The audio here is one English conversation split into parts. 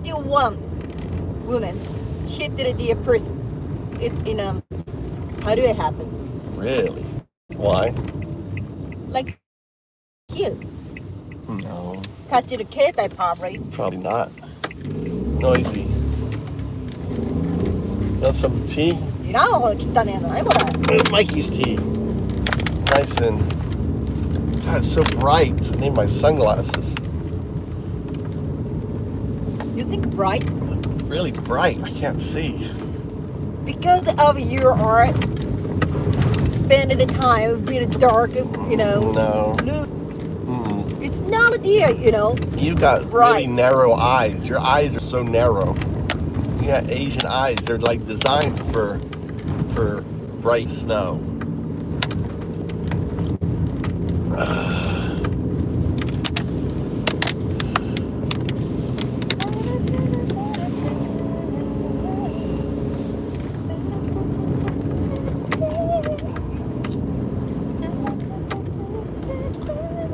51 women hit the person. It's in how do it happen? Really? Why? Like you No, touch the携帯 probably. probably not. Noisy. Want some tea? いらんほど汚ねえのないこれ。 There's Mikey's tea. Nice and... God, it's so bright. I need my sunglasses. You think bright? Really bright. I can't see. Because of your art, spending the time being dark, No. It's not a deal, You got Bright. really narrow eyes. Your eyes are so narrow. You got Asian eyes. They're like designed for bright snow.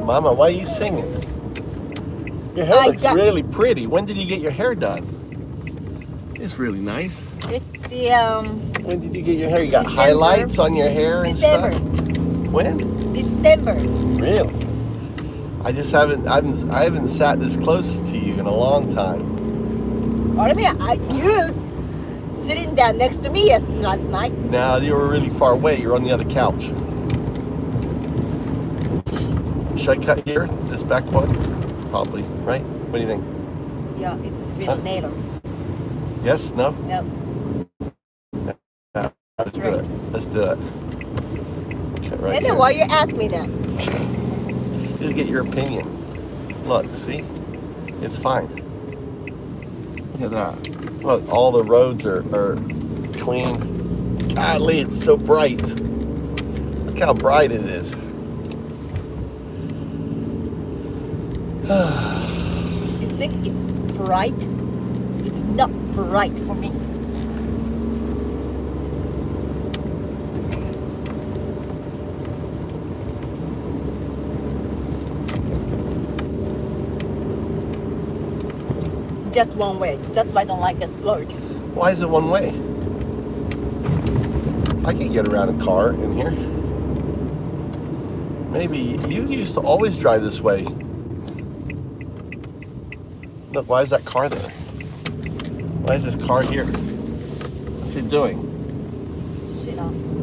Mama, why are you singing? Your hair looks really pretty. When did you get your hair done? It's really nice. It's the When did you get your hair? You got December. highlights on your hair and December. stuff? When? December. Really? I haven't sat this close to you in a long time. What do you mean? You sitting down next to me last night. Now you were really far away. You're on the other couch. Should I cut here? This back one? Probably, right? What do you think? Yeah, it's a bit native. Yes? No? No. Yeah, let's do it. Let's do it. Okay, right And here. then why you ask me that? Just get your opinion. Look, see? It's fine. Look at that. Look, all the roads are clean. Golly, it's so bright. Look how bright it is. You think it's bright? It's not bright for me. Just one way. That's why I don't like this road. Why is it one way? I can get around a car in here. Maybe you used to always drive this way. Look, why is that car there? Why is this car here? What's it doing? Shit on.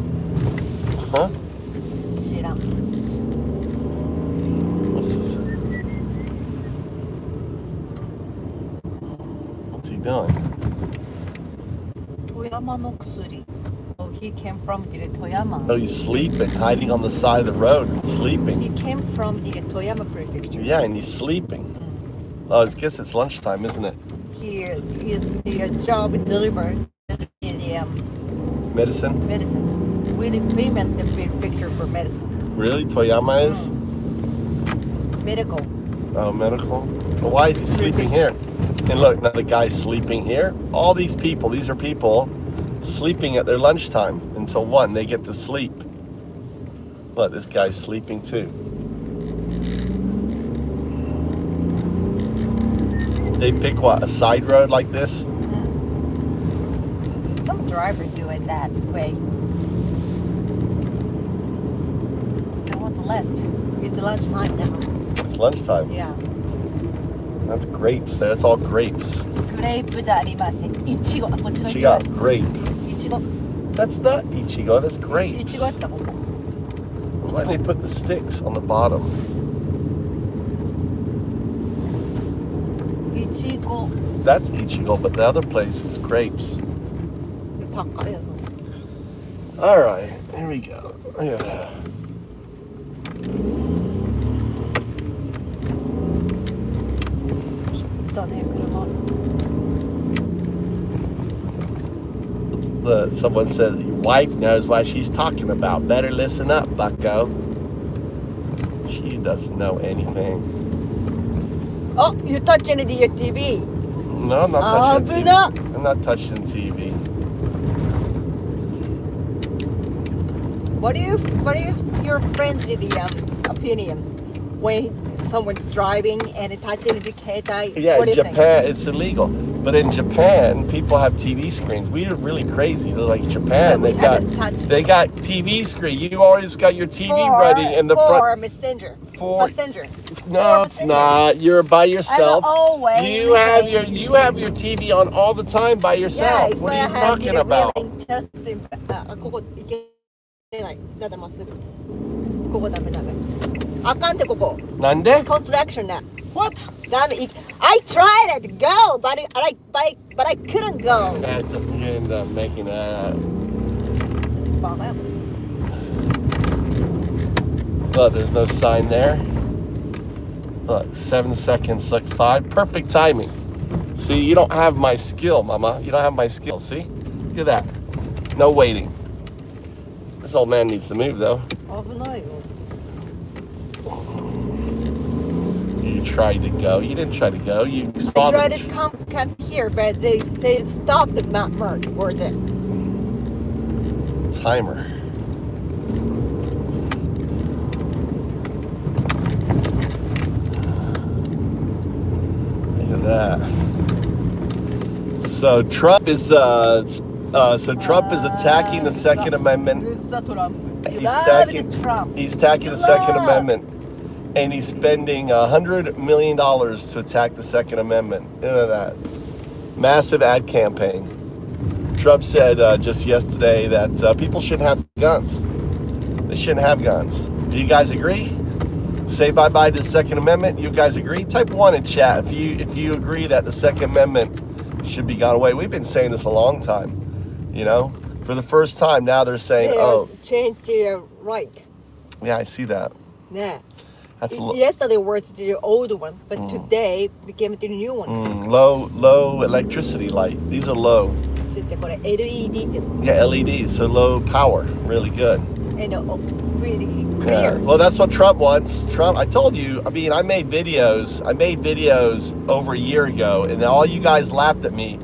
Huh? Shit on. What's this? What's he doing? Toyama no kusuri. Oh, he came from the Toyama. Oh, he's sleeping, hiding on the side of the road and sleeping. He came from the Toyama prefecture. Yeah, and he's sleeping. Oh, I guess it's lunchtime, isn't it? He is the job delivered in the Medicine? medicine. Really famous prefecture for medicine. Really? Toyama is? Medical. Oh, medical? But why is he sleeping here? And look, now the guy's sleeping here. All these people, these are people sleeping at their lunchtime until 1. They get to sleep. Look, this guy's sleeping too. They pick what, a side road like this? Some driver do it that way. So I want the left. It's lunchtime now. It's lunchtime. Yeah. That's grapes there. That's all grapes. グレープじゃありません。いちご。あ、こっちのいち She ご。 got grape. いちご。 That's not Ichigo, that's い grapes. ちごあったここ。 Why do they put the sticks on the bottom? いちご。 That's Ichigo, but the other place is grapes. 高いやつ。 Alright, here we go. Look at that. Someone said, your wife knows what she's talking about. Better listen up, bucko. She doesn't know anything. Oh, you're touching the TV. No, I'm not touching Ah, TV. I'm not touching TV. What do you your friends' opinion when someone's driving and touching the ketai. Yeah, what do in you think? Japan, it's illegal. But in Japan, people have TV screens. We are really crazy. They're like Japan. Yeah, we haven't touched They got TV screen. You always got your TV for, ready in the for front. messenger. For Messenger. no, for it's messenger. not. You're by yourself. I'm always You have listening. your TV on all the time by yourself. Yeah, What if are I you have talking about? really interesting, ここ行けない。だってまっすぐ。ここダメダメ。あかんってここ。なんで? Contraction だ。 What? ダメ。I tried it to go, but I couldn't go. I just ended up making that. Vamos. Look, there's no sign there. Look, 7 seconds, like 5. Perfect timing. See, you don't have my skill, Mama. You don't have my skill. See? Look at that. No waiting. This old man needs to move, though. 危ないよ。 You tried to go. You didn't try to go. You saw I tried the to come here, but they say stop the merge. Where's it? timer. Look at that. So Trump is Trump is attacking the Second Amendment. He's attacking the Second Amendment, and he's spending $100 million to attack the Second Amendment. Look at that. Massive ad campaign. Trump said just yesterday that people shouldn't have guns. They shouldn't have guns. Do you guys agree? Say bye-bye to the Second Amendment. You guys agree? Type 1 in chat if you agree that the Second Amendment should be gone away. We've been saying this a long time. You know, for the first time now they're saying, "Oh, change to right." Yeah, I see that. Yeah. That's Yesterday was the old one, but today became the new one. Low electricity light. These are low. これ LED って。 Yeah, LED. So low power. Really good. And really Yeah. clear. Well, that's what Trump wants. Trump. I told you. I mean, I made videos over a year ago, and all you guys laughed at me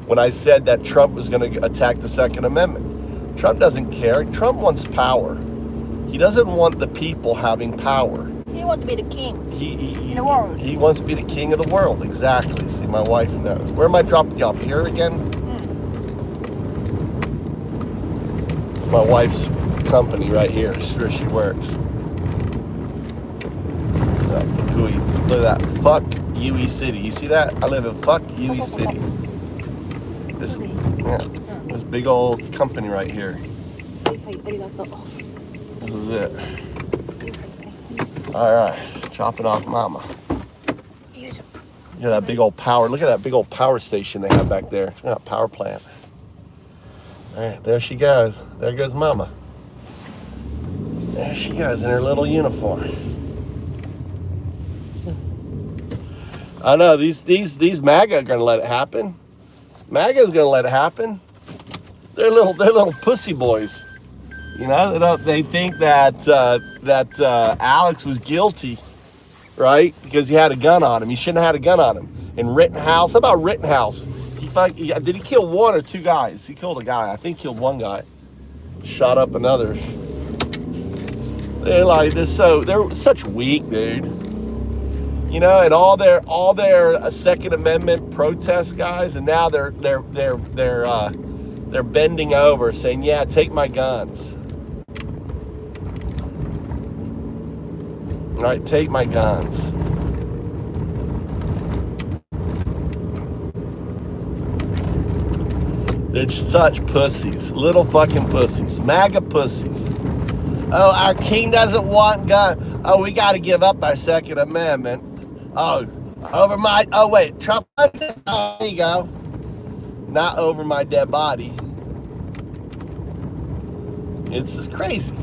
when I said that Trump was going to attack the Second Amendment. Trump doesn't care. Trump wants power. He doesn't want the people having power. He wants to be the king In the world. He wants to be the king of the world. Exactly. See, my wife knows. Where am I dropping you off? Here again? It's my wife's company right here. It's where she works. Fukui. Look at that. Fuck UE City. You see that? I live in fuck UE City. This big old company right here. This is it. All right, dropping off Mama. Look at that big old power. Look at that big old power station they have back there. Look at that power plant. All right, there she goes. There goes Mama. There she goes in her little uniform. I know these MAGA are gonna let it happen. MAGA's gonna let it happen. They're little pussy boys. You know, they think that Alex was guilty, right? Because he had a gun on him. He shouldn't have had a gun on him. And Rittenhouse, how about Rittenhouse? Did he kill one or two guys? He killed a guy. I think he killed one guy. Shot up another. They're such weak, dude. You know, and all their Second Amendment protest guys, and now they're bending over, saying, "Yeah, take my guns." All right, take my guns. They're such pussies, little fucking pussies, MAGA pussies. Oh, our king doesn't want guns. Oh, we got to give up our Second Amendment. Oh, wait, Trump. Oh, there you go. Not over my dead body. It's just crazy.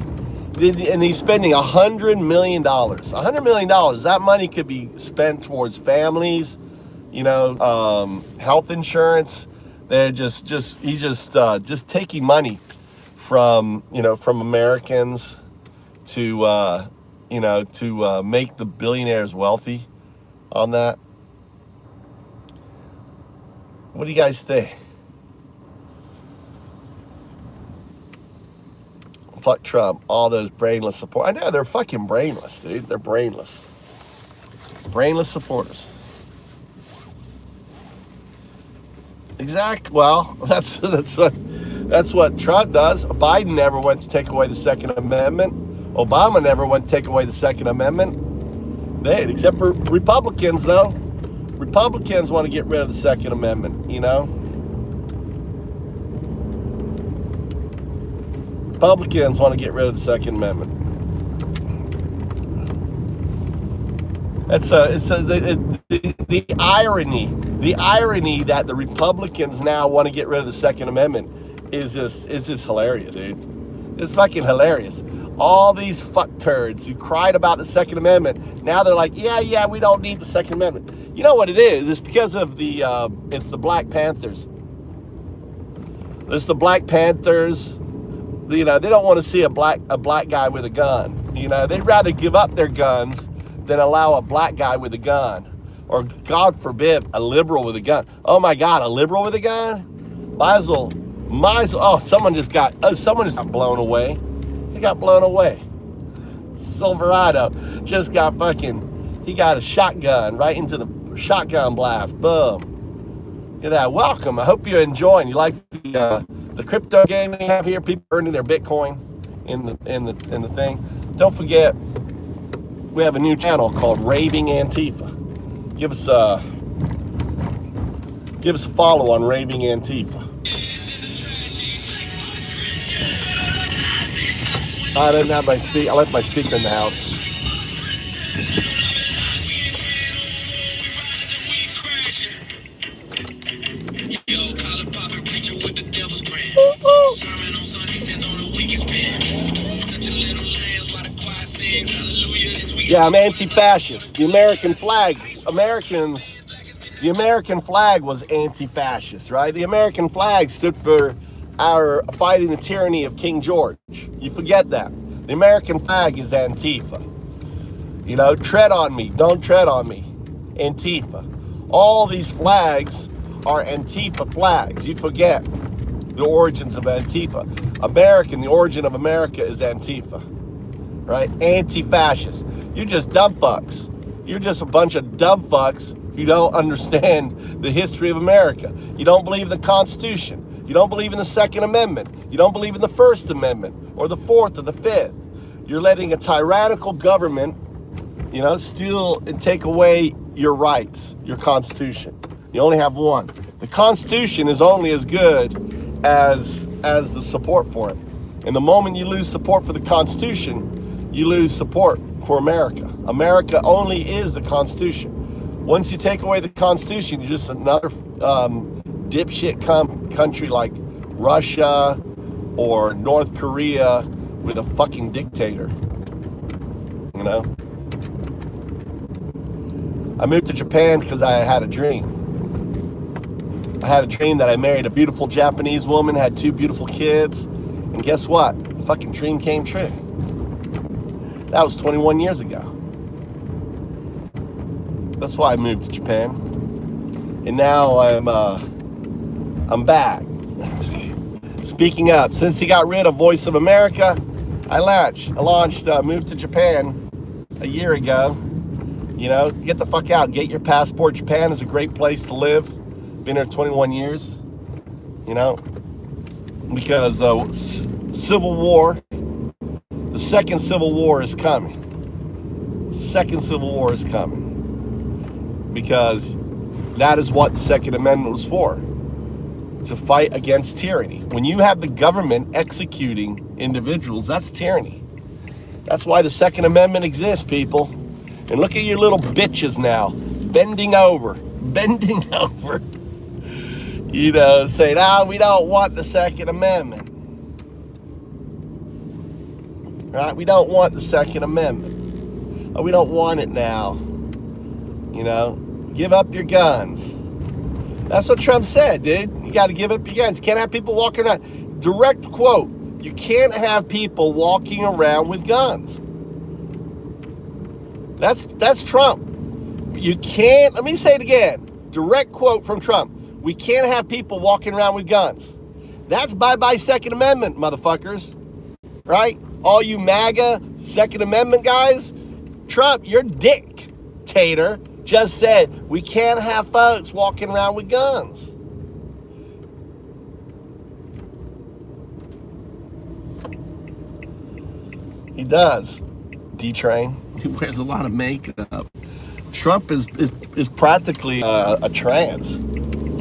And he's spending $100 million. $100 million. That money could be spent towards families, you know, health insurance. They're he's just taking money from Americans to make the billionaires wealthy on that. What do you guys think? Fuck Trump, all those brainless support. I know they're fucking brainless, dude. They're brainless. Brainless supporters. Exact. Well, that's what Trump does. Biden never went to take away the Second Amendment. Obama never went to take away the Second Amendment. Except for Republicans, though. Republicans want to get rid of the Second Amendment, you know? Republicans want to get rid of the Second Amendment. The irony that the Republicans now want to get rid of the Second Amendment is just hilarious, dude. It's fucking hilarious. All these fuck turds who cried about the Second Amendment, now they're like, yeah, we don't need the Second Amendment. You know what it is? It's because of it's the Black Panthers. It's the Black Panthers. You know, they don't want to see a black guy with a gun. You know, they'd rather give up their guns than allow a black guy with a gun. Or, God forbid, a liberal with a gun. Oh my God, a liberal with a gun? Might as well, oh, someone just got blown away. He got blown away. Silverado just got he got a shotgun right into the shotgun blast. Boom. Look at that. Welcome. I hope you're enjoying. You like the crypto game we have here? People earning their Bitcoin in the thing. Don't forget, we have a new channel called Raving Antifa. Give us a follow on Raving Antifa. I didn't have my I left my speaker in the house. Yeah, I'm anti-fascist. The American flag, the American flag was anti-fascist, right? The American flag stood for our fighting the tyranny of King George. You forget that. The American flag is Antifa. You know, tread on me, don't tread on me. Antifa. All these flags are Antifa flags. You forget the origins of Antifa. The origin of America is Antifa, right? Anti-fascist. You're just dumb fucks. You're just a bunch of dumb fucks who don't understand the history of America. You don't believe in the Constitution. You don't believe in the Second Amendment. You don't believe in the First Amendment or the Fourth or the Fifth. You're letting a tyrannical government, you know, steal and take away your rights, your Constitution. You only have one. The Constitution is only as good as the support for it. And the moment you lose support for the Constitution, you lose support for America. America only is the Constitution. Once you take away the Constitution, you're just another dipshit country like Russia or North Korea with a fucking dictator. You know? I moved to Japan because I had a dream. I had a dream that I married a beautiful Japanese woman, had 2 beautiful kids, and guess what? The fucking dream came true. That was 21 years ago. That's why I moved to Japan. And now I'm back. Speaking up, since he got rid of Voice of America, I moved to Japan a year ago. You know, get the fuck out, get your passport. Japan is a great place to live. Been there 21 years, you know, because the Civil War, the second Civil War is coming. Second Civil War is coming. Because that is what the Second Amendment was for. To fight against tyranny. When you have the government executing individuals, that's tyranny. That's why the Second Amendment exists, people. And look at your little bitches now, bending over. You know, saying, we don't want the Second Amendment. Right? We don't want the Second Amendment. Oh, we don't want it now. You know, give up your guns. That's what Trump said, dude. You got to give up your guns. You can't have people walking around. Direct quote. You can't have people walking around with guns. That's Trump. You can't, let me say it again. Direct quote from Trump. We can't have people walking around with guns. That's bye-bye Second Amendment, motherfuckers. Right? All you MAGA Second Amendment guys, Trump, you're dick. dictator just said we can't have folks walking around with guns. He does. D-Train. He wears a lot of makeup. Trump is practically a trans.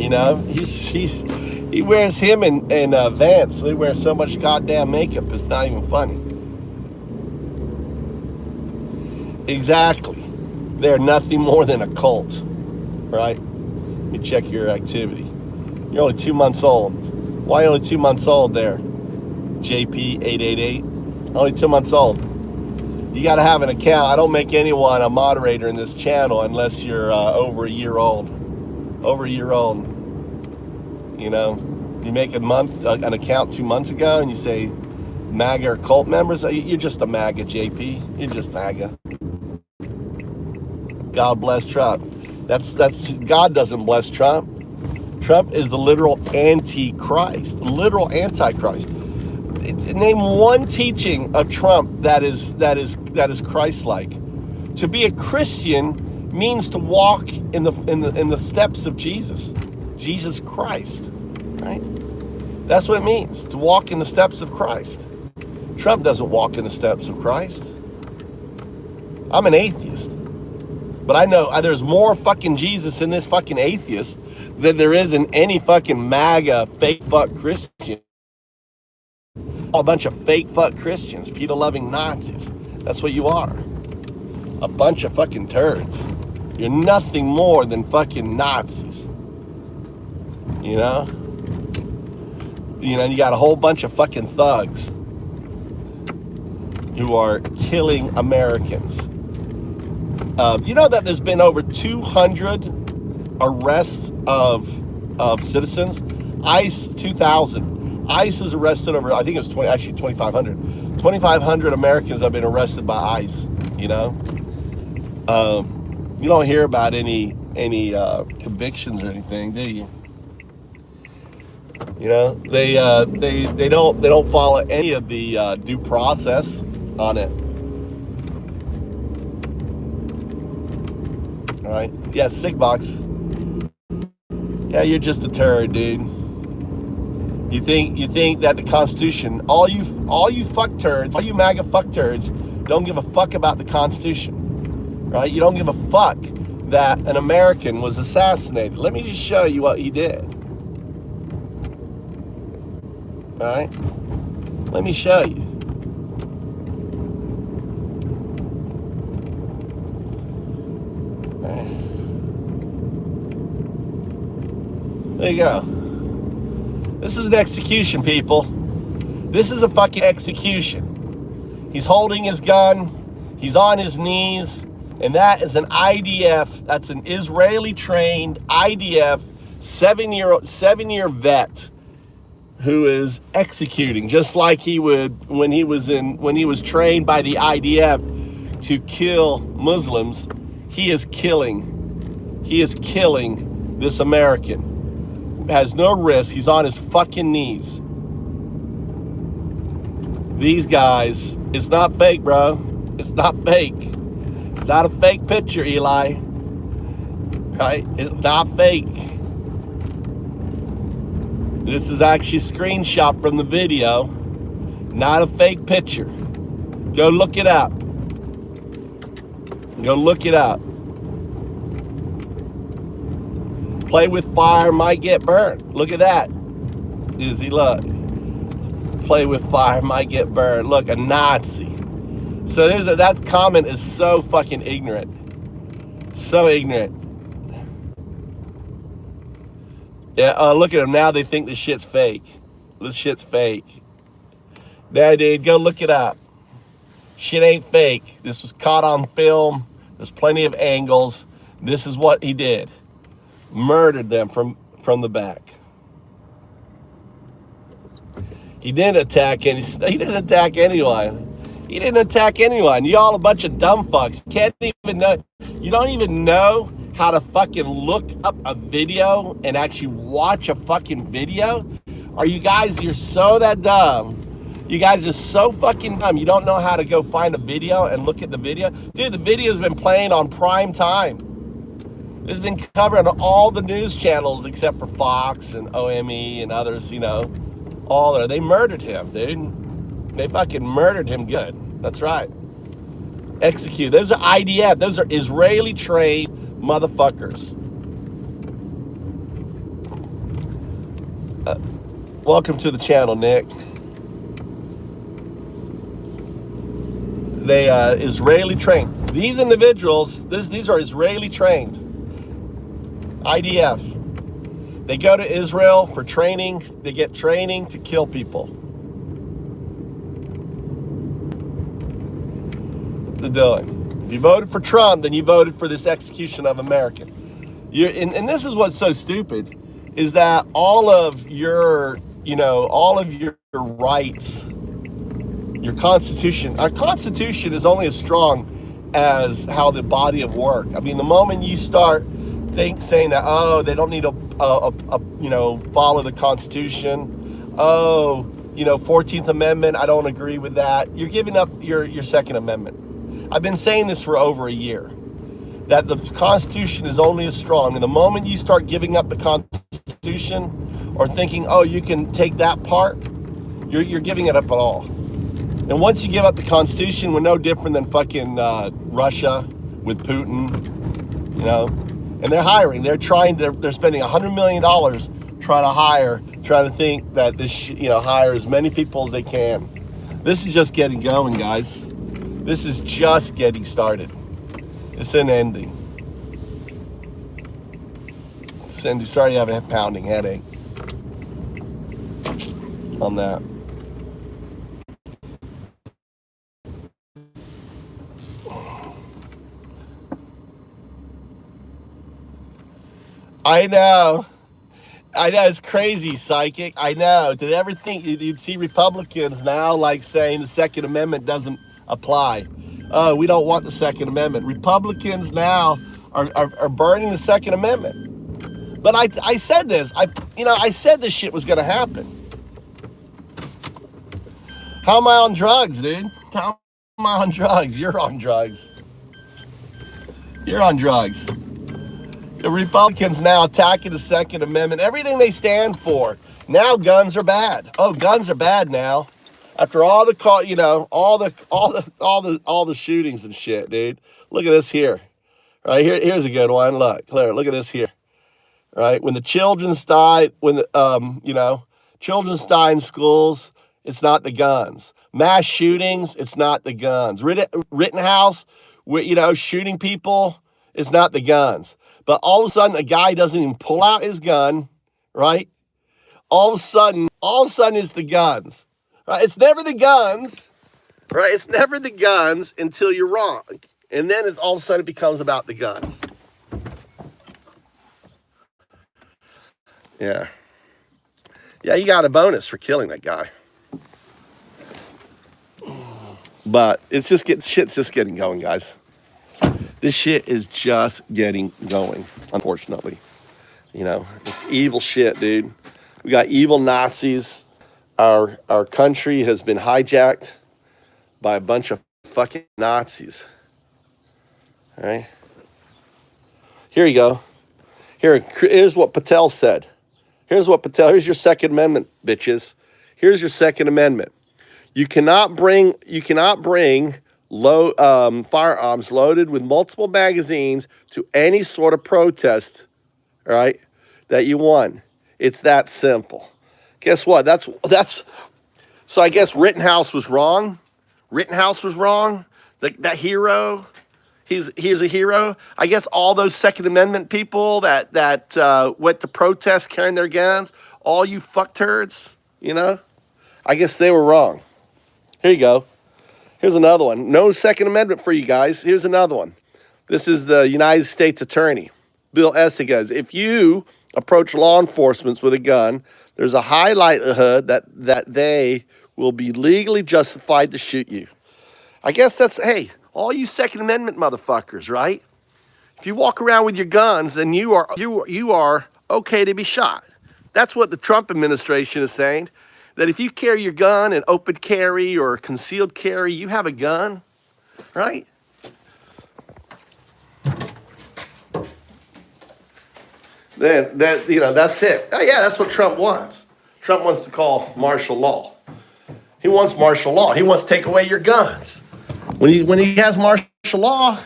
You know, he wears him and Vance. They wear so much goddamn makeup. It's not even funny. Exactly. They're nothing more than a cult, right? Let me check your activity. You're only 2 months old. Why only 2 months old there? JP888. Only 2 months old. You got to have an account. I don't make anyone a moderator in this channel unless you're over a year old. Over a year old. You know, you make an account 2 months ago and you say MAGA or cult members. You're just a MAGA, JP. You're just MAGA. God bless Trump. That's God doesn't bless Trump. Trump is the literal antichrist. Literal antichrist. Name one teaching of Trump that is Christ-like. To be a Christian means to walk in the steps of Jesus Christ, right? That's what it means, to walk in the steps of Christ. Trump doesn't walk in the steps of Christ. I'm an atheist, but I know there's more fucking Jesus in this fucking atheist than there is in any fucking MAGA fake fuck Christian. A bunch of fake fuck Christians, pedo-loving Nazis. That's what you are. A bunch of fucking turds. You're nothing more than fucking Nazis. You know? You got a whole bunch of fucking thugs who are killing Americans. You know that there's been over 200 arrests of citizens? ICE, 2,000. ICE has arrested over, I think it's 2,500. 2,500 Americans have been arrested by ICE, you know? You don't hear about any convictions or anything, do you? You know, they don't follow any of the due process on it. All right. Yeah, sick box. Yeah, you're just a turd, dude. You think that the Constitution, all you fuck turds, all you MAGA fuck turds, don't give a fuck about the Constitution, right? You don't give a fuck that an American was assassinated. Let me just show you what he did. All right? Let me show you. There you go. This is an execution, people. This is a fucking execution. He's holding his gun. He's on his knees. And that is an IDF. That's an Israeli-trained IDF 7-year vet who is executing, just like he would when he was trained by the IDF to kill Muslims. He is killing this American. Has no risk. He's on his fucking knees. These guys, it's not fake, bro. It's not fake. It's not a fake picture, Eli. Right? It's not fake. This is actually a screenshot from the video. Not a fake picture. Go look it up. Go look it up. Play with fire, might get burnt. Look at that. Izzy, look. Play with fire, might get burned. Look, a Nazi. So that comment is so fucking ignorant. So ignorant. Yeah, look at them now. They think this shit's fake. This shit's fake. Nah, dude, go look it up. Shit ain't fake. This was caught on film. There's plenty of angles. This is what he did. Murdered them from the back. He didn't attack anyone. He didn't attack anyone. Y'all a bunch of dumb fucks. You don't even know how to fucking look up a video and actually watch a fucking video? Are you guys, you're so that dumb You guys are so fucking dumb. You don't know how to go find a video and look at the video. Dude, the video's been playing on prime time. It's been covered on all the news channels except for Fox and OME and others, you know. All there. They murdered him, dude. They fucking murdered him good. That's right. Execute. Those are IDF. Those are Israeli trained motherfuckers. Welcome to the channel, Nick. They Israeli trained. These individuals, these are Israeli trained. IDF. They go to Israel for training. They get training to kill people. They're doing. If you voted for Trump, then you voted for this execution of American. And this is what's so stupid, is that all of your, you know, all of your rights, your Constitution, our Constitution is only as strong as how the body of work. I mean, the moment you start saying that, oh, they don't need to, you know, follow the Constitution. Oh, you know, 14th Amendment, I don't agree with that. You're giving up your Second Amendment. I've been saying this for over a year, that the Constitution is only as strong. And the moment you start giving up the Constitution or thinking, oh, you can take that part, you're giving it up at all. And once you give up the Constitution, we're no different than fucking Russia with Putin, you know. And they're hiring. They're spending $100 million trying to think that this, you know, hire as many people as they can. This is just getting going, guys. This is just getting started. It's an ending. Cindy, sorry you have a pounding headache on that. I know, it's crazy, Psychic. I know. Did ever think you'd see Republicans now like saying the Second Amendment doesn't apply? Oh, we don't want the Second Amendment. Republicans now are burning the Second Amendment. But I said this. I said this shit was gonna happen. How am I on drugs, dude? How am I on drugs? You're on drugs. You're on drugs. The Republicans now attacking the Second Amendment, everything they stand for. Now guns are bad. Oh, guns are bad now. After all the, you know, all the shootings and shit, dude. Look at this here. Right here, here's a good one. Look, Claire, look at this here. Right, when the children's died, when the, you know, children's die in schools, it's not the guns. Mass shootings, it's not the guns. Rittenhouse, you know, shooting people, it's not the guns. But all of a sudden, a guy doesn't even pull out his gun, right? All of a sudden, it's the guns. Right? It's never the guns, right? It's never the guns until you're wrong. And then all of a sudden it becomes about the guns. Yeah. Yeah, you got a bonus for killing that guy. But it's just shit's just getting going, guys. This shit is just getting going, unfortunately. You know, it's evil shit, dude. We got evil Nazis. Our country has been hijacked by a bunch of fucking Nazis. All right? Here you go. Here's what Patel said. Here's your Second Amendment, bitches. Here's your Second Amendment. You cannot bring firearms loaded with multiple magazines to any sort of protest, right, that you want. It's that simple. Guess what? That's so I guess Rittenhouse was wrong. That hero, he's a hero. I guess all those Second Amendment people that went to protest carrying their guns, all you fuckturds, you know, I guess they were wrong. Here you go. Here's another one. No Second Amendment for you guys. Here's another one. This is the United States Attorney, Bill Essig. If you approach law enforcement with a gun, there's a high likelihood that they will be legally justified to shoot you. I guess that's, hey, all you Second Amendment motherfuckers, right? If you walk around with your guns, then you are okay to be shot. That's what the Trump administration is saying. that if you carry your gun in open carry or concealed carry, you have a gun, right? Then that, you know, that's it. Oh yeah, that's what Trump wants. Trump wants to call martial law. He wants martial law. He wants to take away your guns. When he has martial law,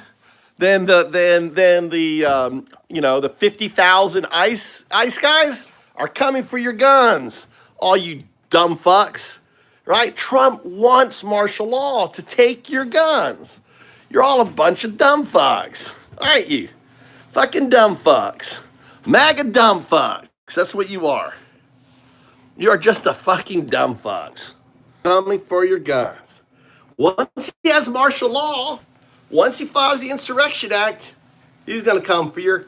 then the you know, the 50,000 ICE guys are coming for your guns. All you dumb fucks, right? Trump wants martial law to take your guns. You're all a bunch of dumb fucks, aren't you? Fucking dumb fucks. MAGA dumb fucks. That's what you are. You are just a fucking dumb fucks. Coming for your guns. Once he has martial law, once he files the Insurrection Act, he's gonna come for your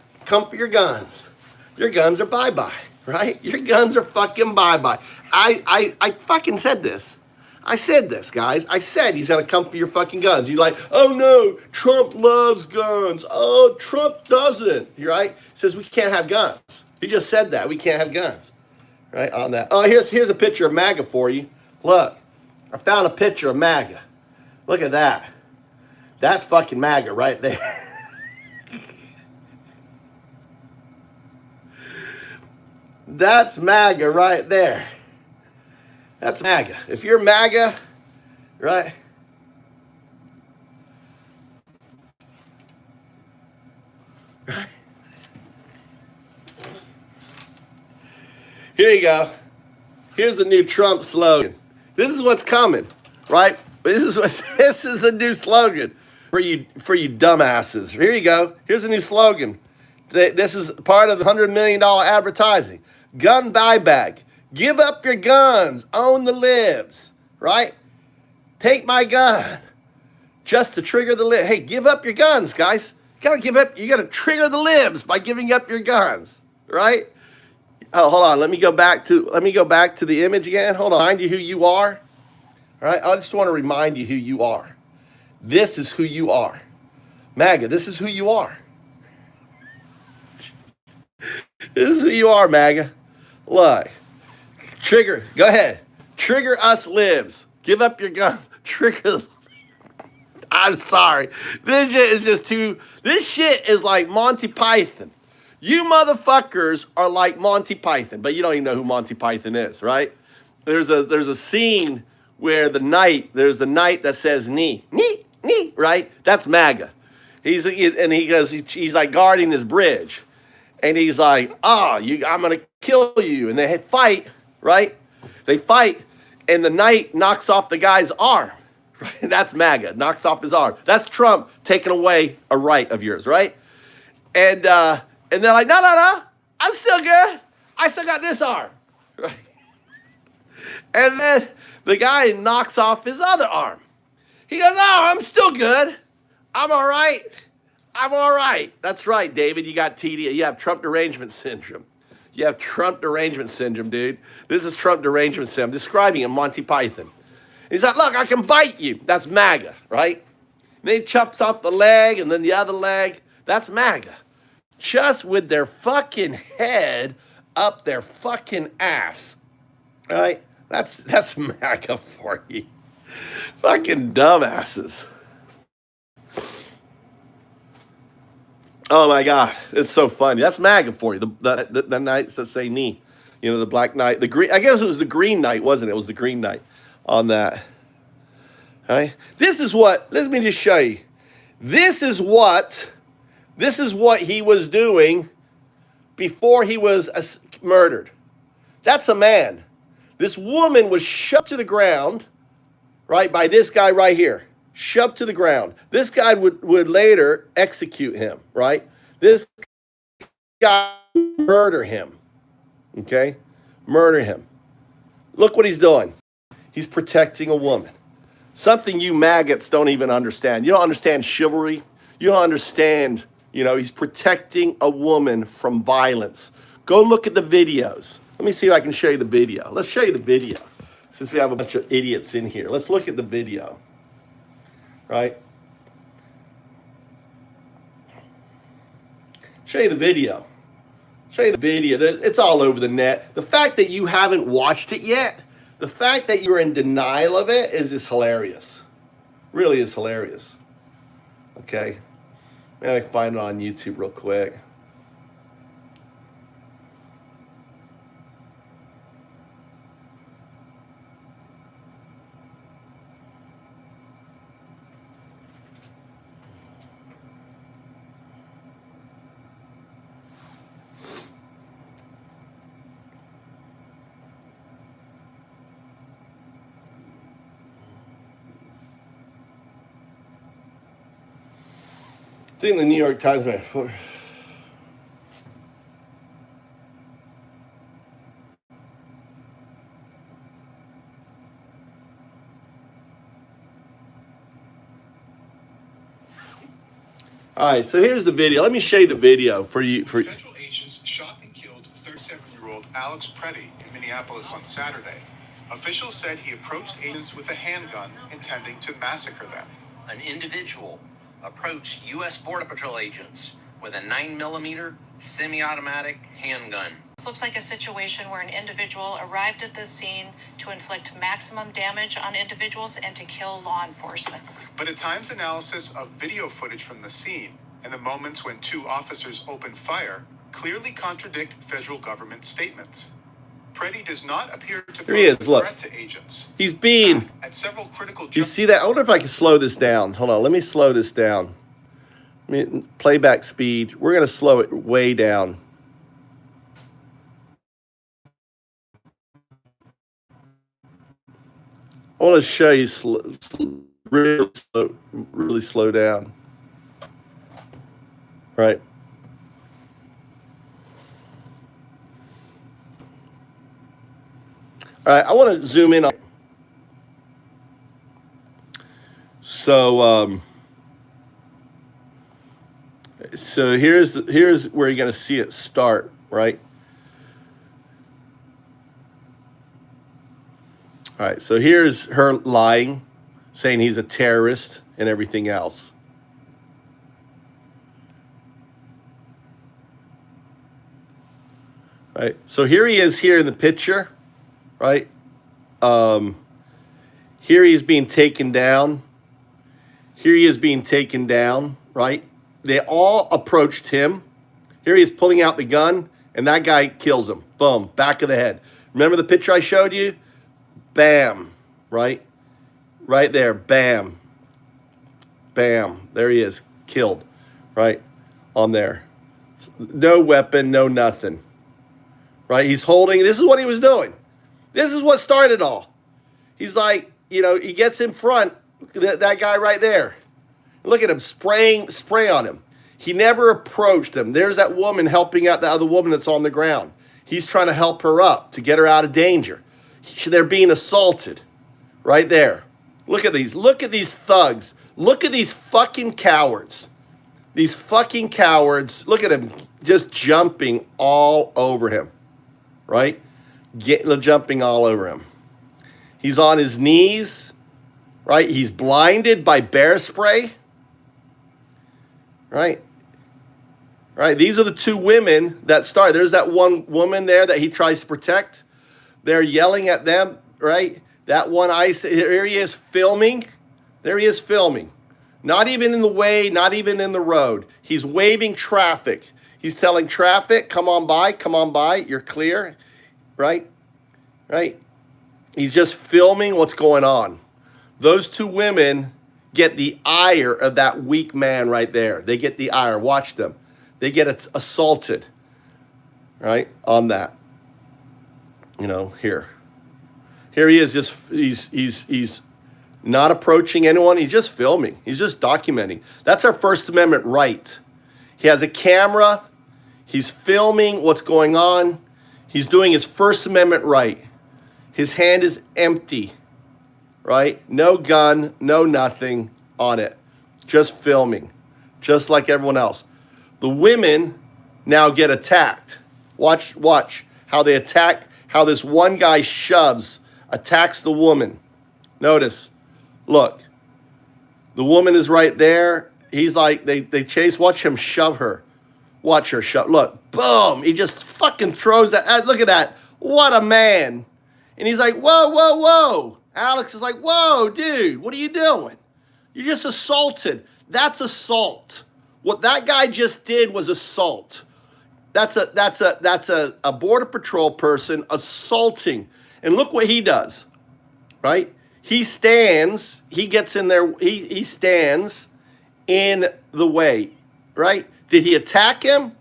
guns. Your guns are bye-bye, right? Your guns are fucking bye-bye. I fucking said this. I said this, guys. I said he's gonna come for your fucking guns. You're like, oh no, Trump loves guns. Oh, Trump doesn't. You're right? He says we can't have guns. He just said that. We can't have guns. Right on that. Oh, here's a picture of MAGA for you. Look, I found a picture of MAGA. Look at that. That's fucking MAGA right there. That's MAGA right there. That's MAGA. If you're MAGA, right? Here you go. Here's the new Trump slogan. This is what's coming, right? This is the new slogan for you dumbasses. Here you go. Here's a new slogan. This is part of the $100 million advertising. Gun buyback. Give up your guns. Own the libs, right? Take my gun. Just to trigger the libs. Hey, give up your guns, guys. You gotta trigger the libs by giving up your guns, right? Oh, hold on. Let me go back to the image again. Hold on. Remind you who you are. All right. I just want to remind you who you are. This is who you are. MAGA, this is who you are. This is who you are, MAGA. Look. Trigger. Go ahead. Trigger us libs. Give up your gun. Trigger. I'm sorry. This shit is just too. This shit is like Monty Python. You motherfuckers are like Monty Python, but you don't even know who Monty Python is, right? There's a scene where there's the knight that says knee, right? That's MAGA. He's like guarding this bridge, and he's like, I'm gonna kill you, and they fight, right? They fight, and the knight knocks off the guy's arm. Right? That's MAGA, knocks off his arm. That's Trump taking away a right of yours, right? And they're like, no, I'm still good. I still got this arm. Right? And then the guy knocks off his other arm. He goes, oh, I'm still good. I'm all right. I'm all right. That's right, David. You got TD. You have Trump derangement syndrome. You have Trump derangement syndrome, dude. This is Trump derangement syndrome. I'm describing him, Monty Python. He's like, look, I can bite you. That's MAGA, right? And then he chops off the leg and then the other leg. That's MAGA. Just with their fucking head up their fucking ass, right? That's MAGA for you. Fucking dumbasses. Oh my God, it's so funny. That's MAGA for you. The knights that say knee, you know, the black knight, the green. I guess it was the green knight, wasn't it? It was the green knight on that. Right? This is what. Let me just show you. This is what he was doing before he was murdered. That's a man. This woman was shoved to the ground, right, by this guy right here. Shoved to the ground. This guy would later execute him, right? This guy murder him, okay? Murder him. Look what he's doing. He's protecting a woman. Something you maggots don't even understand. You don't understand chivalry. You don't understand, you know, he's protecting a woman from violence. Go look at the videos. Let me see if I can show you the video. Let's show you the video. Since we have a bunch of idiots in here. Let's look at the video. Right? Show you the video. Show you the video. It's all over the net. The fact that you haven't watched it yet, The fact that you're in denial of it is just hilarious. Really is hilarious. Okay. Maybe I can find it on YouTube real quick. I think the New York Times might. All right, so here's the video. Let me show you the video for you. Federal agents shot and killed 37-year-old Alex Preddy in Minneapolis on Saturday. Officials said he approached agents with a handgun, intending to massacre them. An individual approached U.S. Border Patrol agents with a 9mm semi-automatic handgun. This looks like a situation where an individual arrived at this scene to inflict maximum damage on individuals and to kill law enforcement. But a Times analysis of video footage from the scene and the moments when two officers opened fire clearly contradict federal government statements. Preddy does not appear to pose a threat to agents. He's being... At several critical... You see that? I wonder if I can slow this down. Hold on, let me slow this down. Playback speed. We're going to slow it way down. I want to show you really slow down. Right. All right, I want to zoom in on. So here's where you're going to see it start, right? All right, so here's her lying, saying he's a terrorist and everything else. Right, so here he is here in the picture, right? Here he's being taken down. Here he is being taken down, right? They all approached him. Here he is pulling out the gun, and that guy kills him. Boom, back of the head. Remember the picture I showed you? Bam, right? Right there, bam. Bam, there he is, killed, right? On there. No weapon, no nothing. Right, he's holding, this is what he was doing. This is what started it all. He's like, you know, he gets in front, that guy right there. Look at him, spray on him. He never approached him. There's that woman helping out the other woman that's on the ground. He's trying to help her up to get her out of danger. They're being assaulted right there. Look at these thugs. Look at these fucking cowards. These fucking cowards. Look at him just jumping all over him. Right? Jumping all over him. He's on his knees. Right? He's blinded by bear spray. Right? Right? These are the two women that started. There's that one woman there that he tries to protect. They're yelling at them, right? That one here he is filming. There he is filming. Not even in the way, not even in the road. He's waving traffic. He's telling traffic, come on by, you're clear, right? Right? He's just filming what's going on. Those two women get the ire of that weak man right there. They get the ire. Watch them. They get assaulted, right, on that. You know, here he is, just he's not approaching anyone. He's just filming. He's just documenting. That's our First Amendment right. He has a camera. He's filming what's going on. He's doing his First Amendment right. His hand is empty, right? No gun, no nothing on it. Just filming, just like everyone else. The women now get attacked. Watch how they attack. How this one guy attacks the woman. Notice, look, the woman is right there. He's like, they chase, watch him shove her. Watch her shove, look, boom. He just fucking throws that, look at that. What a man. And he's like, whoa, whoa, whoa. Alex is like, whoa, dude, what are you doing? You just assaulted. That's assault. What that guy just did was assault. That's a Border Patrol person assaulting. And look what he does, right? He stands, he gets in there, he stands in the way, right? Did he attack him?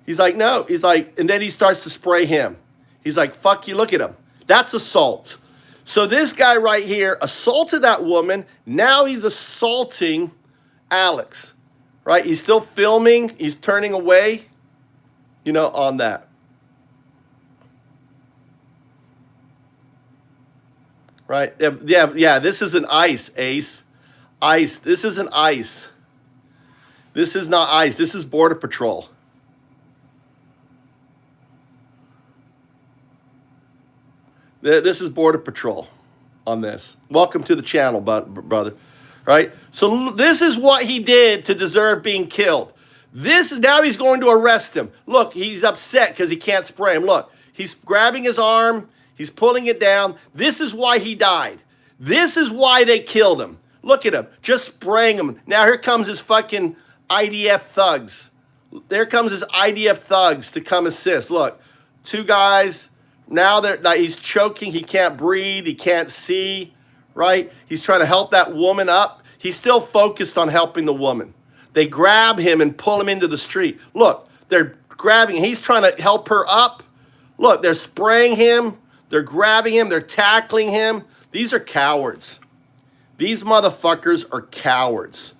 He's like, no. He's like, and then he starts to spray him. He's like, fuck you, look at him. That's assault. So this guy right here assaulted that woman. Now he's assaulting Alex, right? He's still filming. He's turning away, you know, on that. Right? Yeah, this is an ICE, Ace. ICE. This isn't ICE. This is not ICE. This is Border Patrol. This is Border Patrol on this. Welcome to the channel, brother. Right? So this is what he did to deserve being killed. This is now he's going to arrest him. Look, he's upset because he can't spray him. Look, he's grabbing his arm. He's pulling it down. This is why he died. This is why they killed him. Look at him, just spraying him. Now here comes his fucking IDF thugs. There comes his IDF thugs to come assist. Look, two guys. Now he's choking. He can't breathe. He can't see, right? He's trying to help that woman up. He's still focused on helping the woman. They grab him and pull him into the street. Look, they're grabbing. He's trying to help her up. Look, they're spraying him. They're grabbing him. They're tackling him. These are cowards. These motherfuckers are cowards.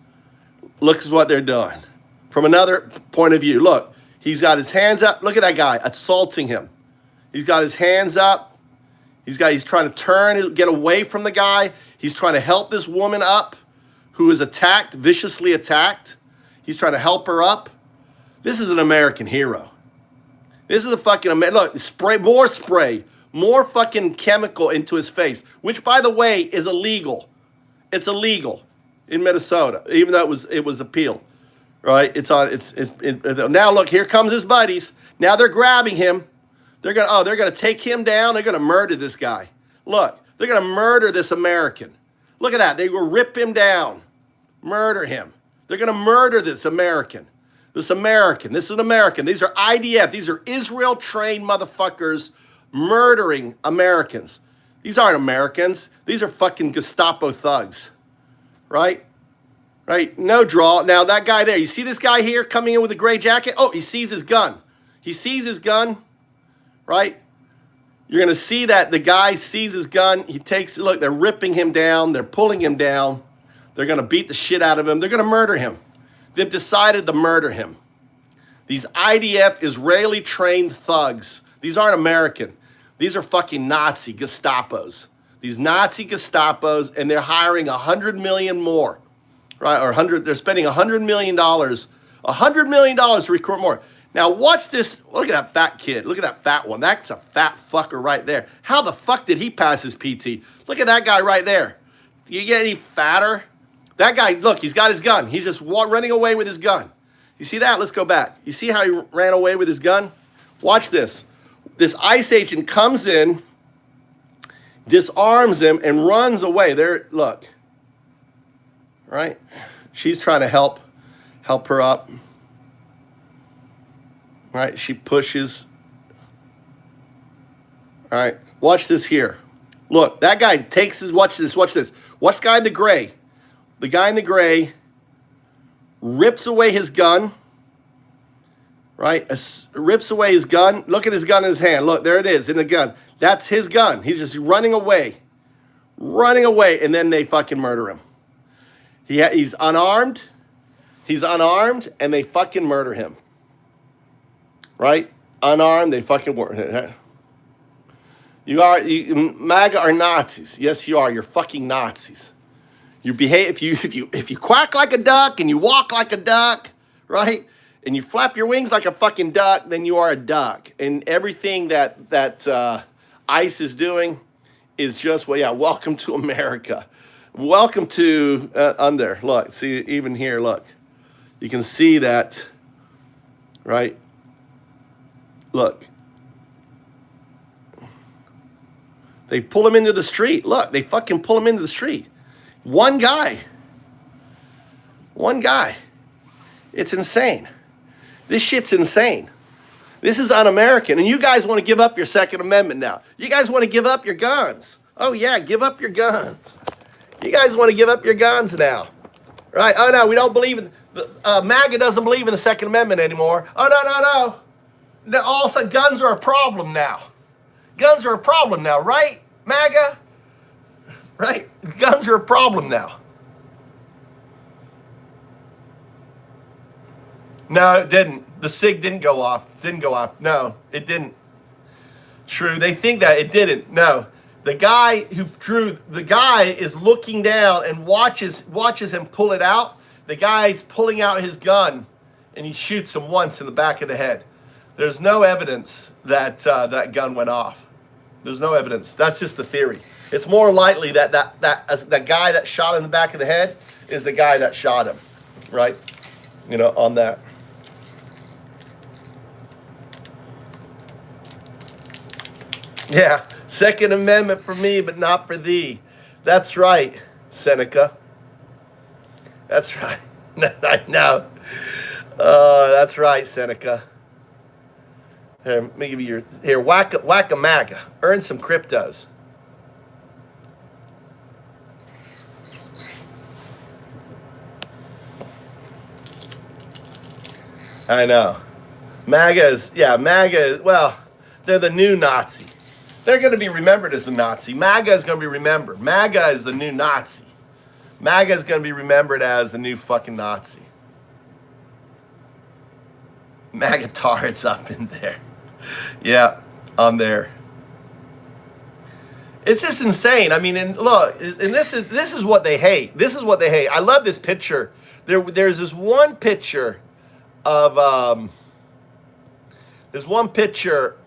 Look at what they're doing. From another point of view, look, he's got his hands up. Look at that guy assaulting him. He's got his hands up. He's trying to turn and get away from the guy. He's trying to help this woman up who is attacked, viciously attacked. He's trying to help her up. This is an American hero. This is a fucking look, spray, more fucking chemical into his face, which by the way is illegal. It's illegal in Minnesota, even though it was appealed. Right? Now look, here comes his buddies. Now they're grabbing him. They're gonna take him down. They're gonna murder this guy. Look, they're gonna murder this American. Look at that. They will rip him down, murder him. They're gonna murder this American. This is an American. These are IDF. These are Israel-trained motherfuckers murdering Americans. These aren't Americans. These are fucking Gestapo thugs, right? Right? No draw. Now that guy there. You see this guy here coming in with a gray jacket? Oh, he sees his gun. He sees his gun. Right? You're going to see that the guy sees his gun. He takes, look, they're ripping him down. They're pulling him down. They're going to beat the shit out of him. They're going to murder him. They've decided to murder him. These IDF Israeli trained thugs. These aren't American. These are fucking Nazi Gestapos. These Nazi Gestapos, and they're hiring 100 million more. Right? Or 100, they're spending $100 million. $100 million to recruit more. Now watch this. Look at that fat kid. Look at that fat one. That's a fat fucker right there. How the fuck did he pass his PT? Look at that guy right there. Do you get any fatter? That guy, look, he's got his gun. He's just running away with his gun. You see that? Let's go back. You see how he ran away with his gun? Watch this. This ICE agent comes in, disarms him, and runs away. There, look. Right? She's trying to help her up. Right, she pushes. All right, watch this here. Look, that guy takes his, watch this. Watch the guy in the gray. The guy in the gray rips away his gun. Right, rips away his gun. Look at his gun in his hand. Look, there it is in the gun. That's his gun. He's just running away. And then they fucking murder him. He's unarmed. And they fucking murder him. Right? Unarmed, they fucking work. MAGA are Nazis. Yes, you are. You're fucking Nazis. You behave if you quack like a duck and you walk like a duck, right? And you flap your wings like a fucking duck, then you are a duck. And everything that ICE is doing is just, well, yeah, welcome to America. Welcome to under. Look, see, even here, look. You can see that, right? Look. They pull him into the street. Look, they fucking pull him into the street. One guy. One guy. It's insane. This shit's insane. This is un-American. And you guys want to give up your Second Amendment now. You guys want to give up your guns. Oh, yeah, give up your guns. You guys want to give up your guns now. Right? Oh, no, we don't believe in... MAGA doesn't believe in the Second Amendment anymore. Oh, no. All of a sudden, guns are a problem now. Guns are a problem now, right, MAGA? Right? Guns are a problem now. No, it didn't. The SIG didn't go off. No, it didn't. True. They think that it didn't. No. The guy who drew, the guy is looking down and watches him pull it out. The guy's pulling out his gun and he shoots him once in the back of the head. There's no evidence that that gun went off. There's no evidence. That's just the theory. It's more likely that that guy that shot him in the back of the head is the guy that shot him, right? You know, on that. Yeah, Second Amendment for me, but not for thee. That's right, Seneca. That's right. I know. That's right, Seneca. Here, let me give you your... whack a MAGA. Earn some cryptos. I know. MAGA is... well, they're the new Nazi. They're going to be remembered as the Nazi. MAGA is going to be remembered. MAGA is the new Nazi. MAGA is going to be remembered as the new fucking Nazi. MAGA tards up in there. Yeah, on there. It's just insane. I mean, and look, and this is what they hate. This is what they hate. I love this picture. There's this one picture of there's one picture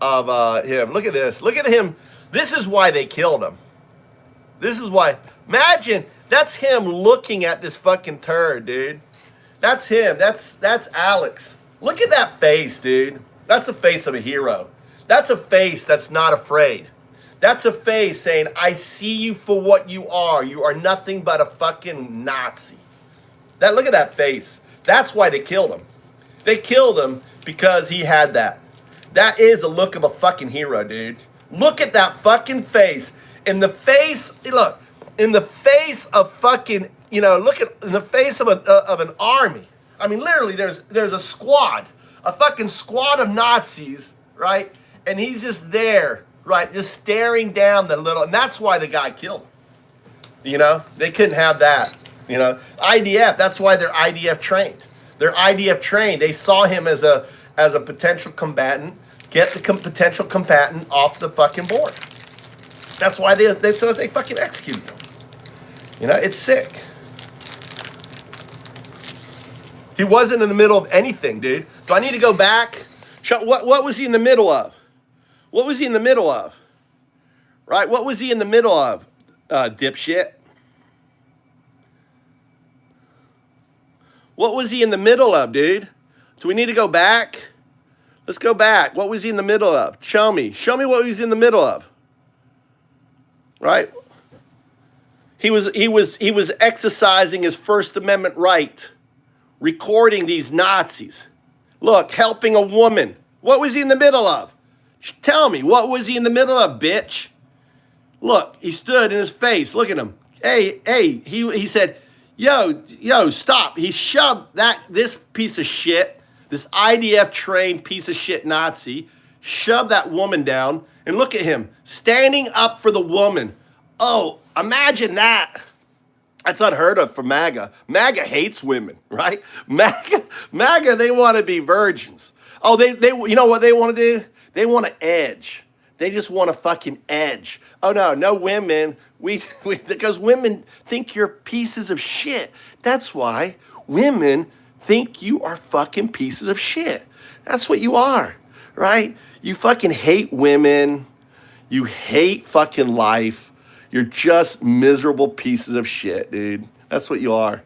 of him. Look at this. Look at him. This is why they killed him. This is why. Imagine, that's him looking at this fucking turd, dude. That's him. That's Alex. Look at that face, dude. That's the face of a hero. That's a face that's not afraid. That's a face saying, I see you for what you are. You are nothing but a fucking Nazi. Look at that face. That's why they killed him. They killed him because he had that. That is a look of a fucking hero, dude. Look at that fucking face. In the face, look, in the face of fucking, you know, look at, in the face of an army. I mean, literally, there's a squad, a fucking squad of Nazis, right? And he's just there, right, just staring down the little, and that's why the guy killed him. You know, they couldn't have that. You know, IDF, that's why they're IDF trained. They're IDF trained. They saw him as a potential combatant. Get the potential combatant off the fucking board. That's why they fucking executed him. You know, it's sick. He wasn't in the middle of anything, dude. Do I need to go back? What was he in the middle of? What was he in the middle of? Right? What was he in the middle of, dipshit? What was he in the middle of, dude? Do we need to go back? Let's go back. What was he in the middle of? Show me. Show me what he was in the middle of. Right? He was exercising his First Amendment right, recording these Nazis. Look, helping a woman. What was he in the middle of? Tell me, what was he in the middle of, bitch? Look, he stood in his face. Look at him. Hey, he said, yo, stop. He shoved this piece of shit, this IDF trained piece of shit Nazi, shoved that woman down, and look at him, standing up for the woman. Oh, imagine that. That's unheard of for MAGA. MAGA hates women, right? MAGA, they want to be virgins. Oh, they you know what they want to do? They want to edge. They just want to fucking edge. Oh, no women. Because women think you're pieces of shit. That's why women think you are fucking pieces of shit. That's what you are, right? You fucking hate women. You hate fucking life. You're just miserable pieces of shit, dude. That's what you are.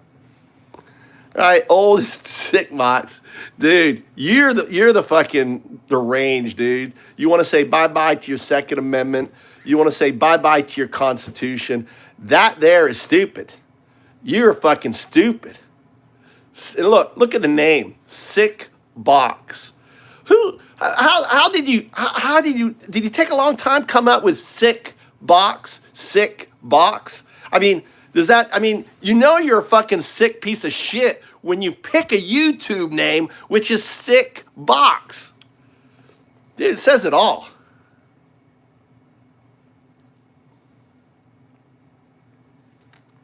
Right, oldest sick box. Dude, you're the fucking deranged, dude. You want to say bye-bye to your Second Amendment. You want to say bye-bye to your Constitution. That there is stupid. You're fucking stupid. Look at the name. Sick box. How did you take a long time to come up with sick box? I mean, you're a fucking sick piece of shit when you pick a YouTube name which is sick box. Dude, it says it all.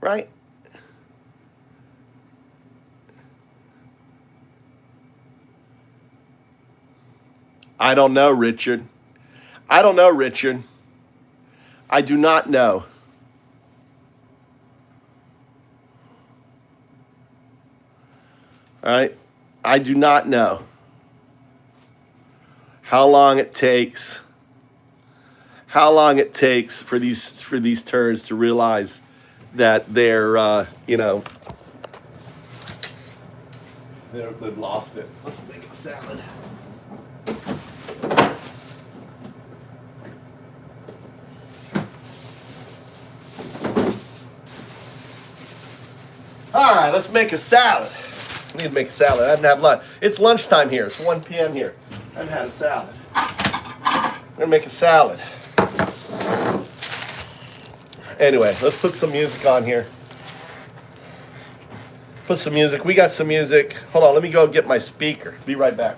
Right? I don't know, Richard. I do not know. All right? I do not know how long it takes for these turds to realize that they've lost it. Let's make a salad. All right, let's make a salad. I need to make a salad. I haven't had lunch. It's lunchtime here. It's 1 p.m. here. I haven't had a salad. I'm gonna make a salad. Anyway, let's put some music on here. Put some music. We got some music. Hold on, let me go get my speaker. Be right back.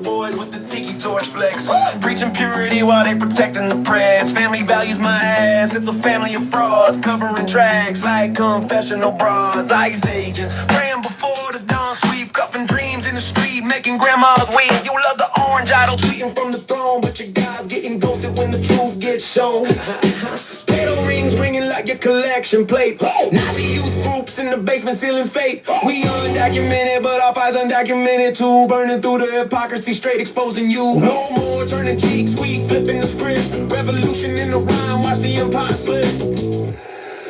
Boys with the tiki torch flex, preaching purity while they protecting the press. Family values my ass, it's a family of frauds, covering tracks like confessional broads. Ice agents praying before the dawn sweep, cuffing dreams in the street, making grandmas weep. You love the orange idol tweeting from the throne, but your God's getting ghosted when the truth gets shown. Pedo rings ringing like your collection plate. Nazi youth groups in the basement sealing fate. We undocumented, but our files undocumented too. Burning through the hypocrisy, straight exposing you. No more turning cheeks, we flipping the script. Revolution in the rhyme, watch the empire slip.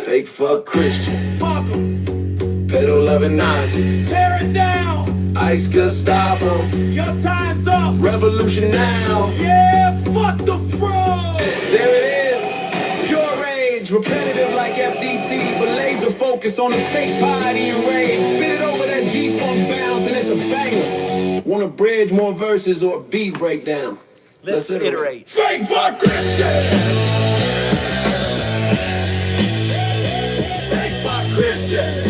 Fake fuck Christian, fuck em. Pedo loving Nazi, tear it down. Ice Gestapo, your time's up. Revolution now, yeah, fuck the fraud. There it is. Repetitive like FDT, but laser focus on the fake piety and rage. Spit it over that G-funk bounce and it's a banger. Want a bridge, more verses, or a beat breakdown? Let's iterate. Fake fuck Christian! Fake fuck Christian!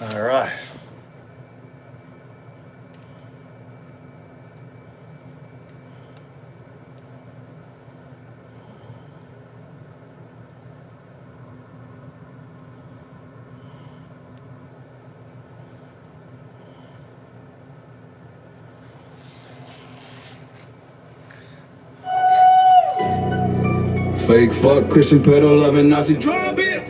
All right. Fake fuck Christian pedo loving Nazi. Drop it!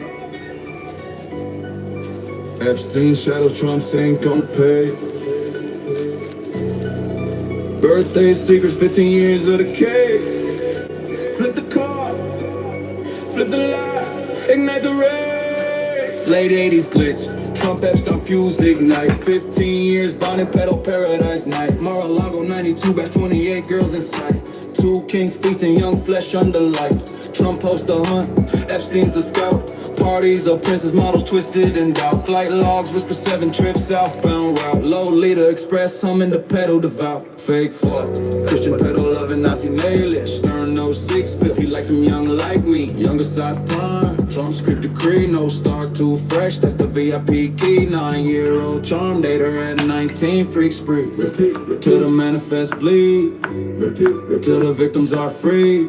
Epstein shadows, Trump's ain't gon' pay. Birthday secrets, 15 years of the cake. Flip the card, flip the lie, ignite the rage. Late 80s glitch, Trump Epstein fuse ignite. 15 years bound in pedo paradise night. Mar-a-Lago 92, batch 28 girls in sight. 2 kings feasting, young flesh under light. Trump host the hunt, Epstein's the scout. Parties of princess models twisted in doubt. Flight logs whisper 7 trips southbound route. Lolita Express humming the pedal devout. Fake fuck, Christian pedal loving Nazi Malish. Stern no 6 50 like some young like me. Younger side prime, Trump script decree. No star too fresh, that's the VIP key. 9-year-old charm dater at 19, freak spree. Repeat, till the manifest bleed. Repeat, till the victims are free.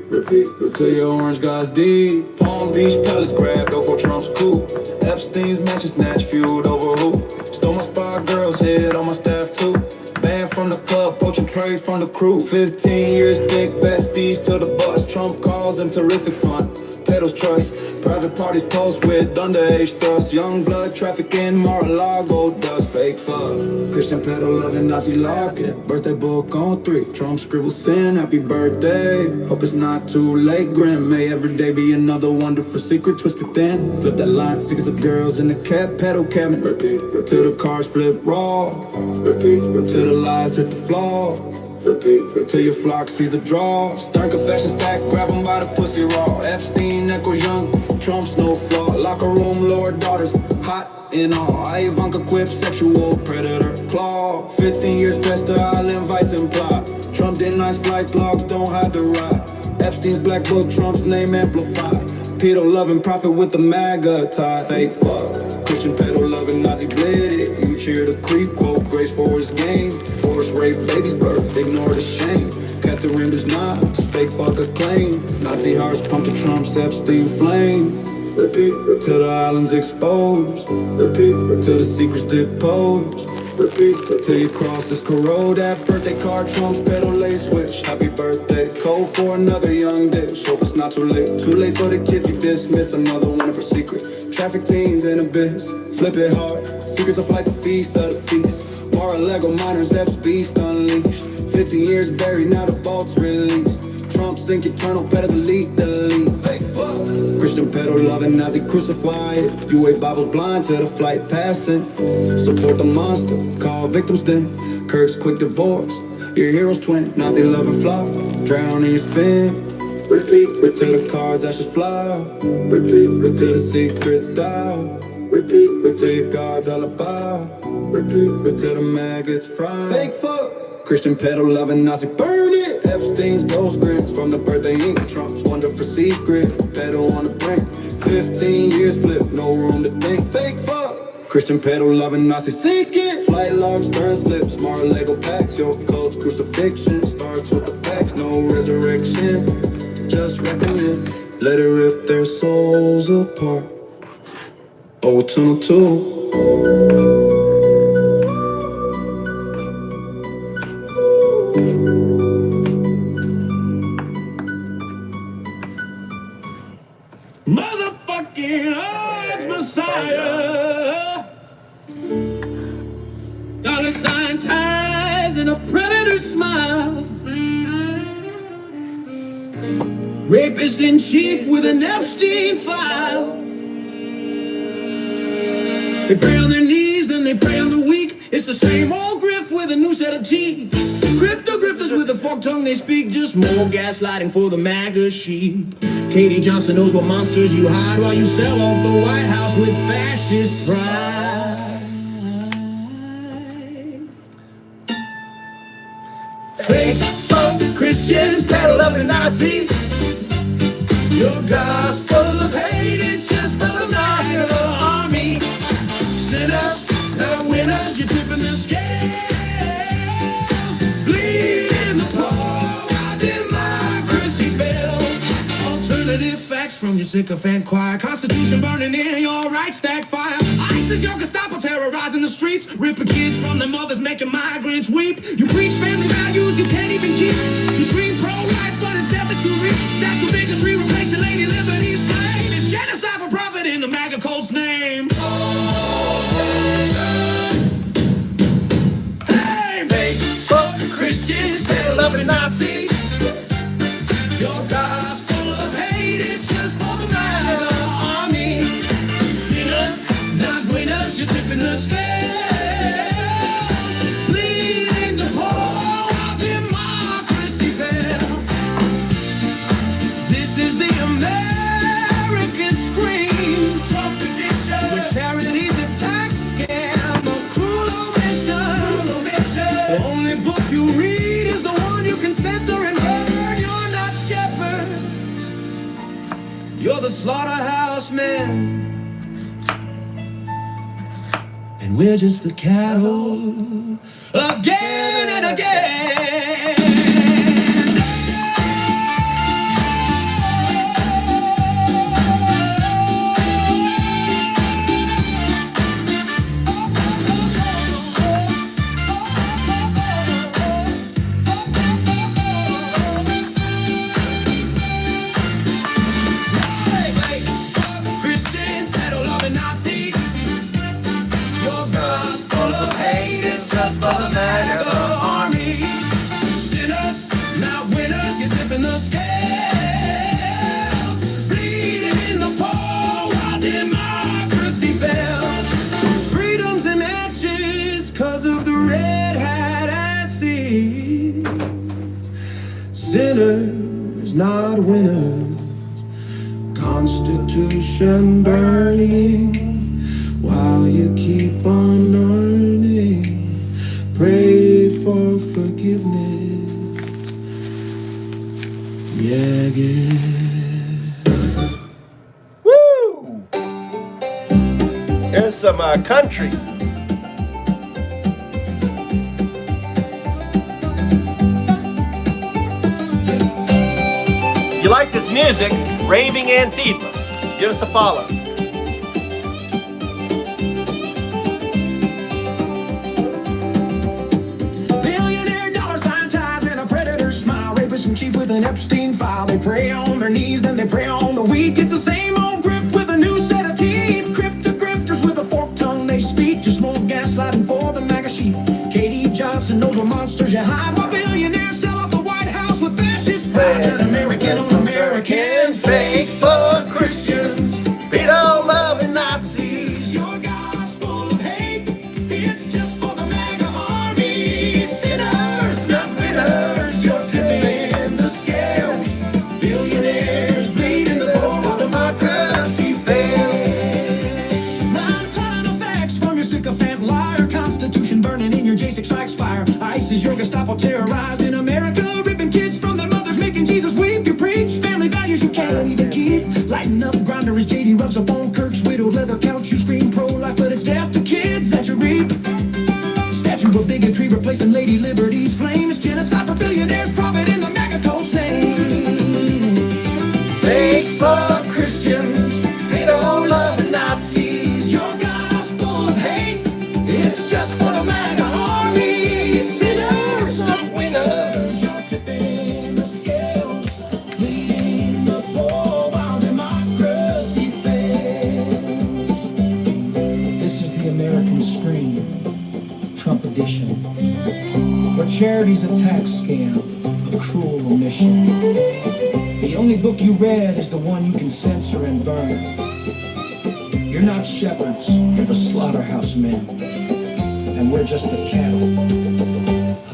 Repeat, till your orange guys deed. Palm Beach Palace grabbed over Trump's coup. Epstein's mansion snatch fueled over who? Stole my spy girl's head on my staff too. Banned from the club, poaching prey from the crew. 15 years thick, besties till the bus. Trump calls them terrific fun. Pedals trust, private parties post with underage thrust. Young blood trafficking, Mar-a-Lago does fake fuck. Christian pedal loving Nazi locket. Birthday book on 3, Trump scribbles sin, happy birthday. Hope it's not too late, grim. May every day be another wonderful secret, twisted thin. Flip that line, secrets of girls in the cat pedal cabinet. Repeat, till the cars flip raw. Repeat, till the lies hit the floor. Repeat, till your flock sees the draw. Stern confession stack, grab them by the pussy raw. Epstein echoes young, Trump's no flaw. Locker room, lower daughters, hot in all. Ivanka quip, sexual predator, claw. 15 years fester, I'll invites imply. Trump denies flights, logs don't hide the ride. Epstein's black book, Trump's name amplified. Pedo loving prophet with the MAGA tie. Fake fuck, Christian pedo loving Nazi bled it. You cheer the creep, quote grace for his game. Forced rape, baby's birth, ignore the shame. Catherine does not, fake fuck acclaim. Nazi hearts pump to Trump's Epstein flame. Repeat, till the island's exposed. Repeat, till the secrets deposed. Repeat, till your cross is corrode. That birthday card, Trump's pedal lace switch. Happy birthday, code for another young dish. Hope it's not too late. Too late for the kids, you dismiss another one of her secrets. Traffic teens in abyss, flip it hard. Secrets of flights, a feast of the feast. Mar-a-Lago miners, Epps beast unleashed. 15 years buried, now the vault's released. Trump sink eternal pedals, elite, delete. Fake fuck, Christian pedal loving Nazi crucified. UA Bible's blind to the flight passing. Support the monster, call victims then. Kirk's quick divorce, your hero's twin. Nazi loving flop, drown in your spin. Repeat, till the cards ashes fly. Repeat, till the secrets die. Repeat, till your God's alibi. Repeat, till the maggots fry. Fake fuck, Christian pedal loving Nazi burn it. Epstein's ghost grins from the birthday ink. Trump's wonderful secret, pedal on the brink. 15 years flip, no room to think. Fake fuck, Christian pedal loving Nazi sink it. Flight logs, stern slips, Mar-a-Lago packs. Your code's crucifixion starts with the facts, no resurrection. Just reckoning, let it rip their souls apart. Oh, tunnel 2. Motherfucking odds, Messiah. Dollar sign ties and a predator smile. Rapist in chief with an Epstein file. They pray on their knees, then they pray on the weak. It's the same old grift with a new set of teeth. Crypto grifters with a forked tongue they speak. Just more gaslighting for the MAGA sheep. Katie Johnson knows what monsters you hide while you sell off the White House with fascist pride. Fake fuck Christians, pedal loving Nazis. Your gospel of hate is just for the MAGA army. Sinners, not winners, you're tipping the scales. Bleeding the poor while democracy fails. Alternative facts from your sycophant choir. Constitution burning in your right stack fire. ISIS, your Gestapo terrorizing the streets. Ripping kids from their mothers, making migrants weep. You preach family values you can't even keep. You scream pro-life, but it's death that you reap. Statue of bigotry replacing Lady Liberty's flame. It's genocide for profit in the MAGA cult's name. Hey, fake fuck Christians, pedal loving Nazis. Your gospel of hate, it's just for the MAGA army. Sinners, You're the slaughterhouse men, and we're just the cattle again and again. Christians, peddle-loving Nazis, your gospel of hate is just for the MAGA army. Sinners, not winners, you're tipping the scales, bleeding in the poll while democracy fails. Freedom's in ashes cause of the red hat asses. Sinners, not winners, Constitution burning while you keep on earning. Pray for forgiveness. Yeah, yeah. Woo! Here's some country. If you like this music, Raving Antifa, give us a follow. Billionaire dollar sign ties and a predator smile. Rapist in chief with an Epstein file. They pray on their knees, then they pray on the weed. Gets the same old grip with a new set of teeth. Crypto grifters with a forked tongue they speak. Just more gaslighting for the MAGA sheep. Katie Johnson knows what monsters you hide. While billionaires sell off the White House with fascist pride. An American on Americans, fake for Christians, pedo-loving Nazis. Your gospel of hate, it's just for the MAGA army. Sinners, not winners, you're tipping the scales. Billionaires bleeding the poor while democracy fails. 9 ton of facts from your sycophant liar. Constitution burning in your J6 Sykes fire. ICE is your Gestapo terrorizing America, ripping kids from their mothers, making Jesus weep. You preach family values you can't even keep. Lighting up grinder as JD rubs up on Kirk's widowed leather couch. You scream pro-life, but it's death to kids that you reap. Statue of bigotry replacing Lady Liberty's flames. Genocide for billionaires, profit in the MAGA cult's name. Fake for Christians, pedo-loving Nazis. Your gospel of hate, it's just for the MAGA army. Sinners, not winners. You're tipping the scales, bleeding the poor while democracy fails. This is the American Scream, Trump edition, where charity's a tax scam, a cruel omission. The only book you read is the one you can censor and burn. You're not shepherds, you're the slaughterhouse men, and we're just the cattle,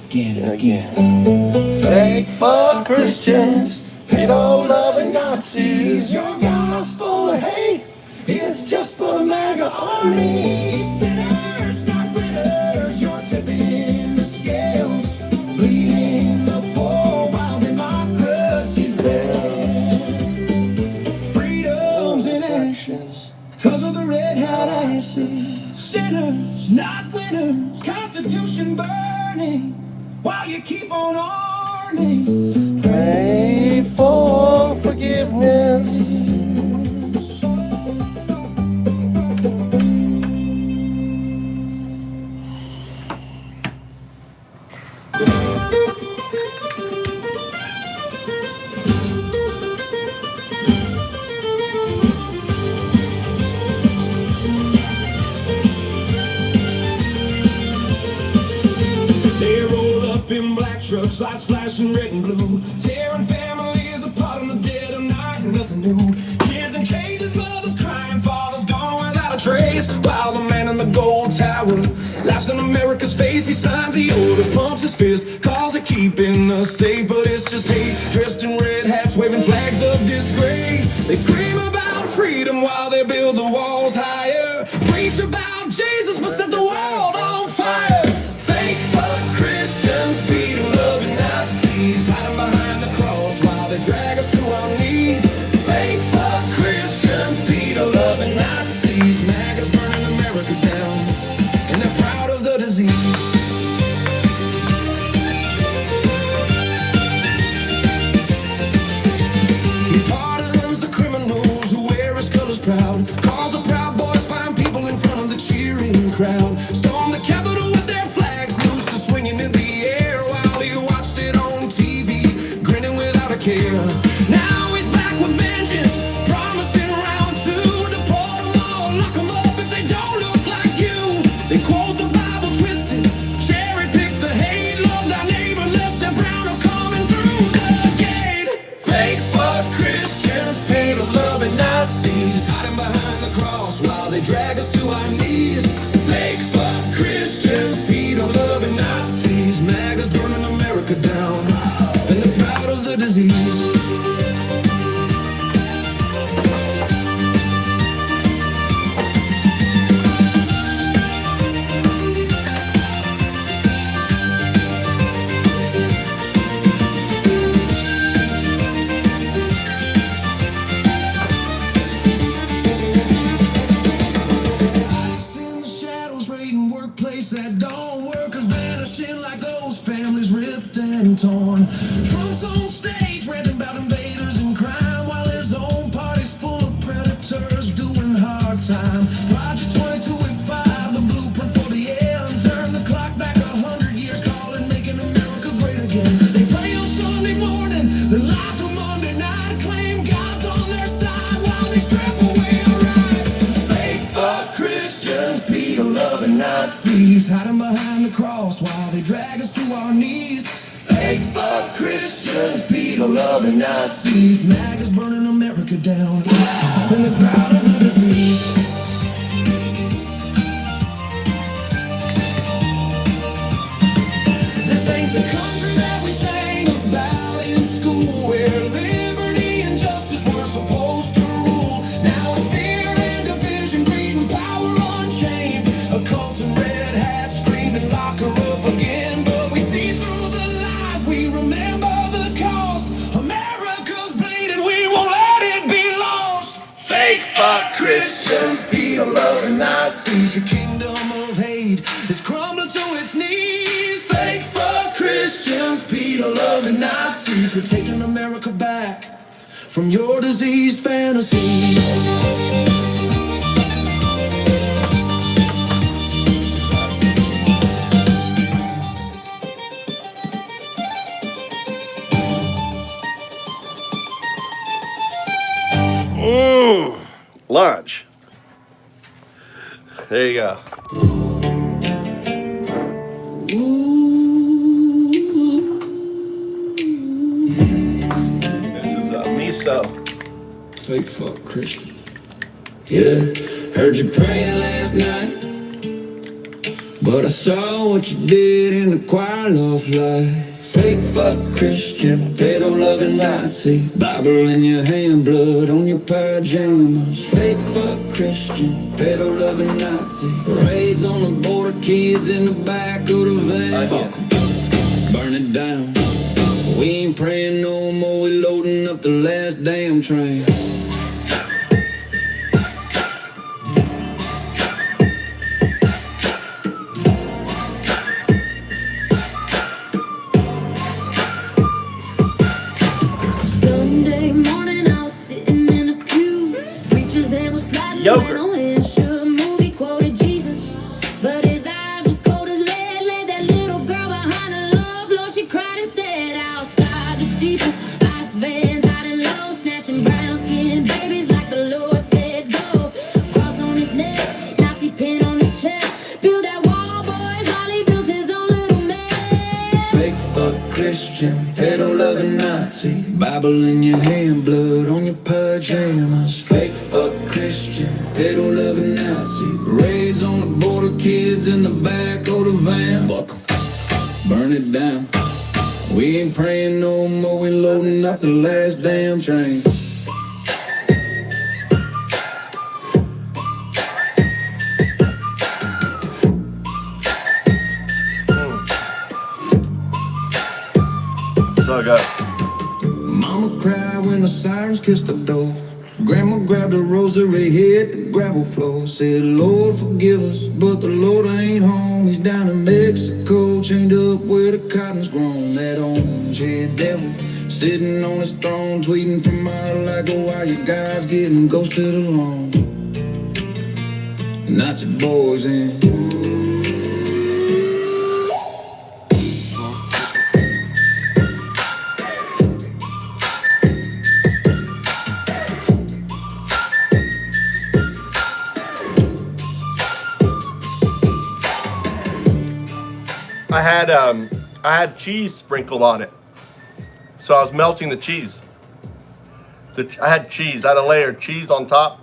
again and again. Fake for Christians, pedo-loving Nazis. Your gospel of hate, it's just for the MAGA army. Sinners, not winners, you're tipping the scales, bleeding the poor while democracy fails. Freedom's in ashes cause of the red hat asses. Sinners, not winners, Constitution burning while you keep on earning. Pray for forgiveness. They roll up in black trucks, lights flashing red and blue, tearing families apart in the dead of night. Nothing new. Kids in cages, mothers crying, fathers gone without a trace. While the man in the gold tower laughs in America's face, he signs the orders, pumps his fist, calls it keeping us safe, but it's just hate. Dressed in red hats, waving flags of disgrace. They scream about freedom while they build the walls higher. Preach about Jesus, but set the world on fire. Fake fuck Christians, pedo-loving Nazis, hiding behind the cross while they drag us to our knees. Fake fuck Christians. time. Project 2285, the blueprint for the end. Turn the clock back 100 years, calling, making America great again. They pray on Sunday morning, then lie till Monday night. Claim God's on their side while they strip away our rights. Fake fuck Christians, Peter-loving Nazis, hiding behind the cross while they drag us to our knees. Fake fuck Christians, Peter-loving Nazis, MAGA's burning America down, and they're proud of the disease. This ain't the country that we sang about in school, where liberty and justice were supposed to rule. Now it's fear and division, greed and power unchained. A cult and red hats screaming, lock her up again. But we see through the lies, we remember the cost. America's bleeding, we won't let it be lost. Fake fuck Christians, Peter-loving Nazis, your kingdom of hate is crumbling to its knees. Fake fuck Christians, Peter-loving Nazis, we're taking America back from your diseased fantasy. Lunch. There you go. This is miso. Fake fuck Christian. Yeah, heard you praying last night, but I saw what you did in the choir of life. Fake fuck Christian, pedo-loving Nazi, Bible in your hand, blood on your pajamas. Fake fuck Christian, pedo-loving Nazi, raids on the border, kids in the back of the van. Fuck 'em, burn it down. We ain't praying no more, we loading up the last damn train. Sunday morning, I was sitting in a pew. Preacher's hand was sliding Yogurt. on and sure movie quoted Jesus, but his eyes was cold as lead. Laid that little girl behind the love, Lord, she cried instead. Outside the steeple, ice vans hiding low, snatching brown skin babies like the Lord said go. Cross on his neck, Nazi pin on his chest. Build that wall, boys, while he built his own little man. Fake fuck Christian, pedo-loving Nazi, Bible in your hand, blood on your pajamas. Fake fuck Christian, pedo-loving Nazi, raids on the border, kids in the back of the van. Fuck 'em, burn it down. We ain't praying no more, we loading up the last damn train. So good. Mama cried when the sirens kissed the door. Grandma grabbed a rosary, hit the gravel floor. Said, Lord, forgive us, but the Lord ain't home. He's down in Mexico, chained up where the cotton's grown. That orange-haired devil sitting on his throne, tweeting from Mar-a-Lago while you guys getting ghosted alone. Nazi boys in. I had cheese sprinkled on it, so I was melting the cheese. I had cheese. I had a layer of cheese on top.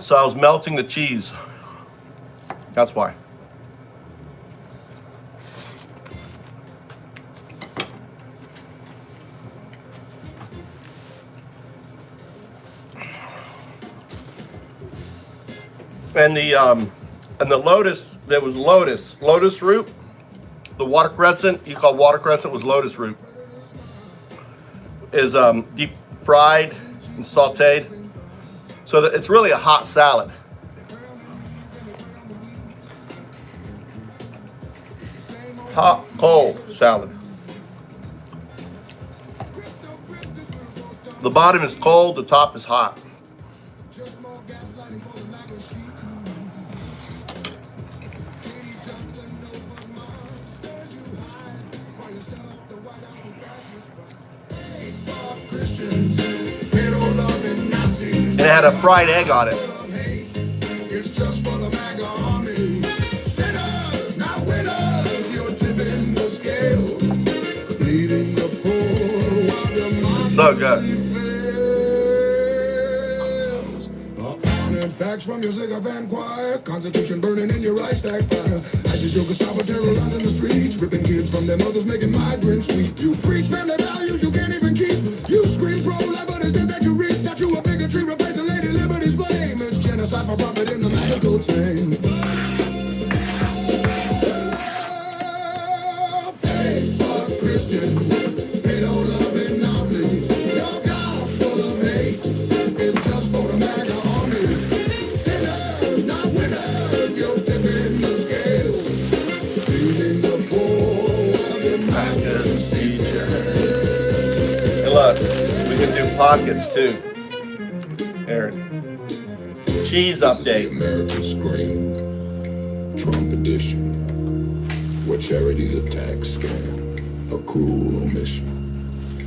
So I was melting the cheese. That's why. And the lotus, there was lotus root. The watercrescent, you call watercrescent, was lotus root. Is deep fried and sauteed. So that it's really a hot salad. Hot, cold salad. The bottom is cold, the top is hot. And it had a fried egg on it. It's just for the MAGA army. Sinners, not winners. You're tipping the scales, bleeding the poor while democracy So good. fails. Honored facts from your sycophant choir. Constitution burning in your Reichstag fire. ISIS, your Gestapo terrorizing the streets, ripping kids from their mothers, making migrants weep. You preach family values you can't even keep. You scream pro-life, but it's that you reach. That you a bigotry replacing Lady Liberty's flame. It's genocide for profit in the medical chain. Faith for Christians, pedo-loving Nazi. Your gospel of hate is just for the MAGA army. Sinners, not winners. You're tipping the scales, feeding the poor while democracy fails. And look, we can do pockets too. Aaron. Cheese update. American Scream, Trump edition, where charity's a tax scam, a cruel omission.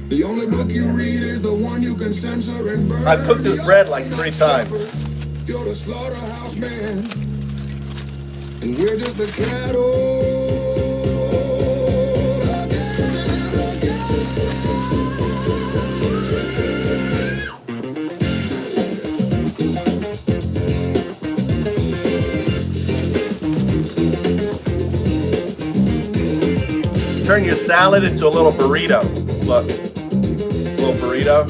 The only book you read is the one you can censor and burn. I've cooked this bread like 3 times. You're the slaughterhouse man, and we're just the cattle. Turn your salad into a little burrito. Look, little burrito,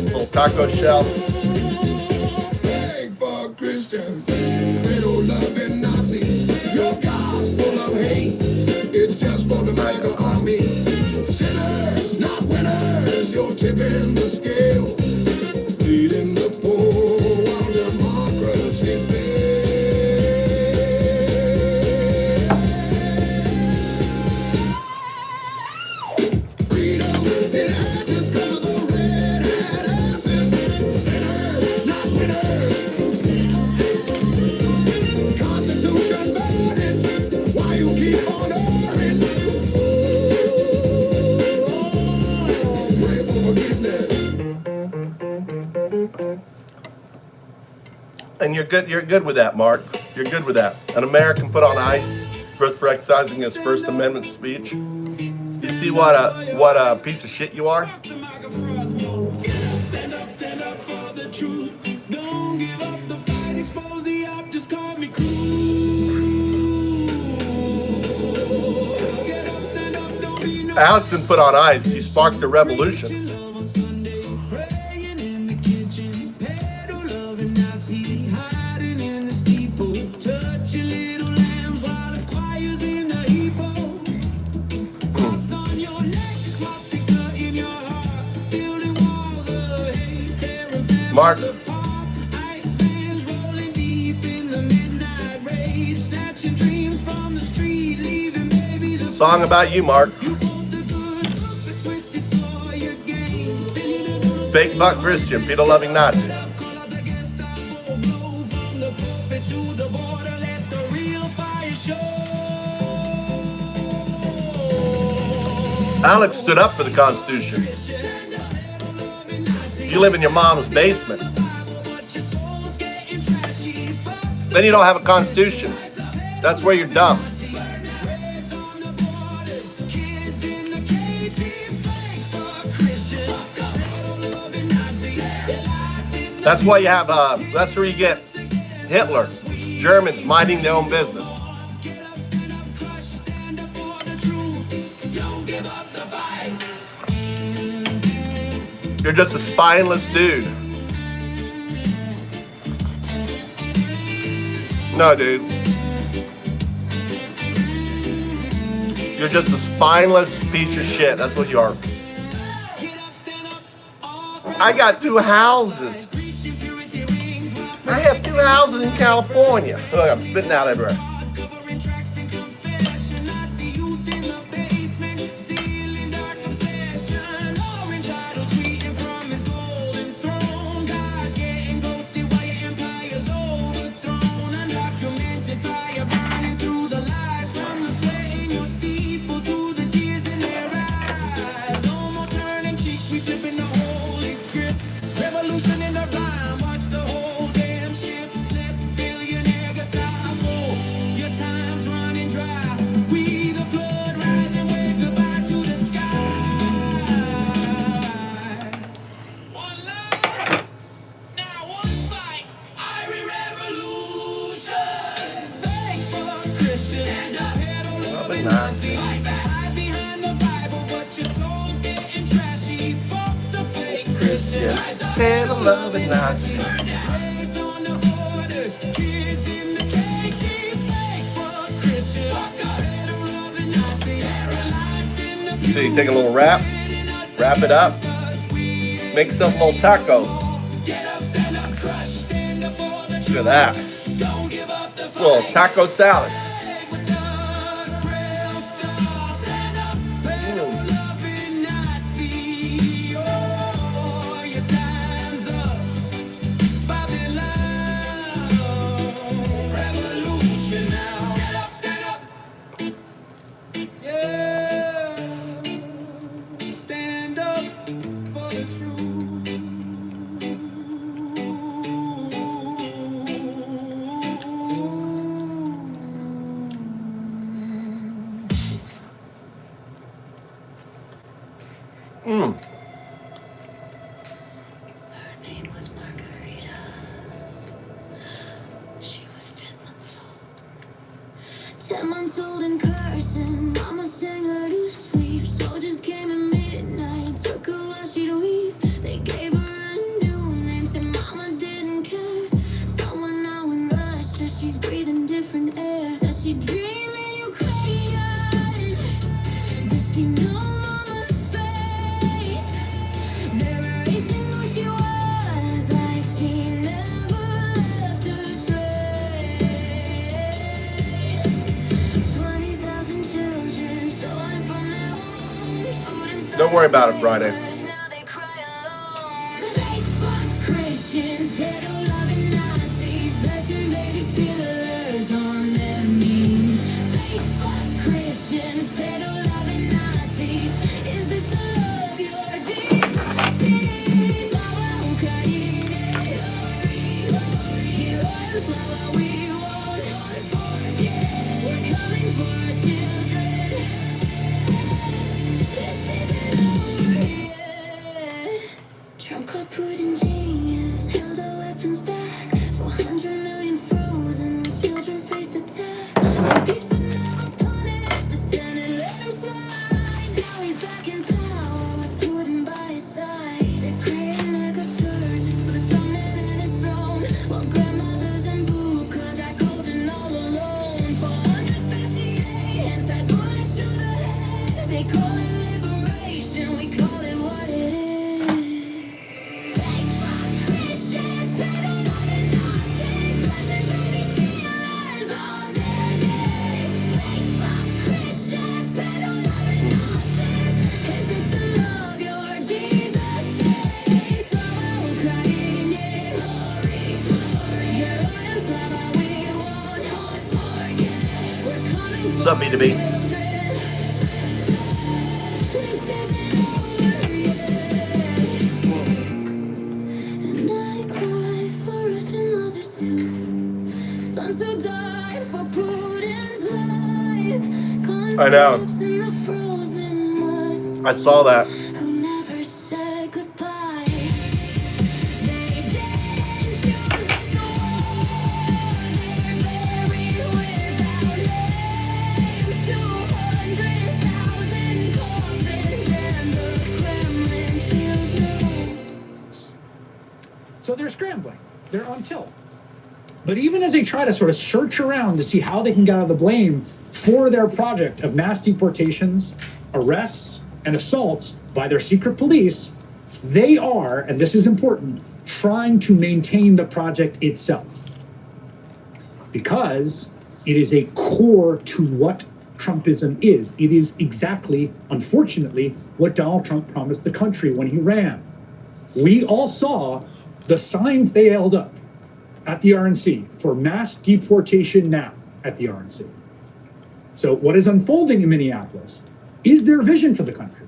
little taco shell. Beg for Christians, pedo-loving Nazis. Your gospel of hate, it's just for the MAGA army. Sinners, not winners. You're tipping the scales, leading the poor while democracy fails. Freedom in ashes 'cause of the red hat asses. Sinners, not winners. Constitution burning, why you keep on erring? Pray for forgiveness. And you're good with that, Mark. You're good with that. An American put on ice for exercising his First Amendment speech. You see what a piece of shit you are? Stand up for the truth. Don't give up the fight. Expose the op. Just call me cruel. Get up, stand up. Don't be no Alex didn't put on ice. He sparked a revolution. love on Sunday. Praying in the kitchen. Pedo-loving Nazi. Hiding in the steeple. Touch your little lambs while the choir's in the heeple. Cross on your neck. Swastika in your heart. Building walls of hate. Tearing families Mark. apart. Ice fans rolling deep in the midnight rage. Snatching dreams from the street. Leaving babies of Song about you, Mark. you want the good book, but twist it for your gain. Billion dollars Fake fuck Christian, pedo-loving Nazi. up, call up the Gestapo, blow from the pulpit to the border, let the real fire show. Alex stood up for the Constitution. You live in your mom's basement. But your soul's getting trashy. Fuck Then you don't have a Constitution. That's where you're dumb. reds on the borders, kids in the cage. Fake fuck Christian, pedo-loving Nazi. Lights in the That's why you have, that's where you get Hitler. Germans minding their own business. Get up, stand up, crush, stand up for the truth. Don't give up the fight. You're just a spineless dude. No, dude. You're just a spineless piece of shit. That's what you are. Get up, stand up, all I got 2 houses. preaching purity rings while I have 2 houses in California. Look, I'm spitting out everywhere. odds covering tracks and confession. Nazi youth in the basement, sealing dark obsession. Orange idol tweeting Nazi. Christian, pedal-loving Nazi. So you take a little wrap it up, make yourself a little taco. Look at that. A little taco salad. Her name was Margarita. She was 10 months old. 10 months old in Carson. Mama sang her to sleep. Soldiers came at midnight. Took her while she'd weep. They gave her a new name. Said Mama didn't care. Someone now in Russia. She's breathing different air. Does she dream in Ukraine? Does she know? Don't worry about it, Friday. Trump got put in jails, held the weapons back. 400 million frozen, children faced attack. Impeached but never punished, the Senate let him slide. Now he's back in power with Putin by his side. They pray in mega churches for the strong man and his throne, while grandmothers and Buka die cold and all alone. 458 hands tied bullets to the head. They call it liberation, we call it what it is. What's up, B2B? And I cry for Russian mothers too. Sons who died for Putin's lies. I know. Concepts in the frozen mud. I saw that. Who never said goodbye. They didn't choose this war. They're buried without names. 200,000 coffins and the Kremlin feels no. So they're scrambling. They're on tilt. But even as they try to sort of search around to see how they can get out of the blame for their project of mass deportations, arrests, and assaults by their secret police, they are, and this is important, trying to maintain the project itself. Because it is a core to what Trumpism is. It is exactly, unfortunately, what Donald Trump promised the country when he ran. We all saw the signs they held up at the RNC for mass deportation now at the RNC. So what is unfolding in Minneapolis is their vision for the country.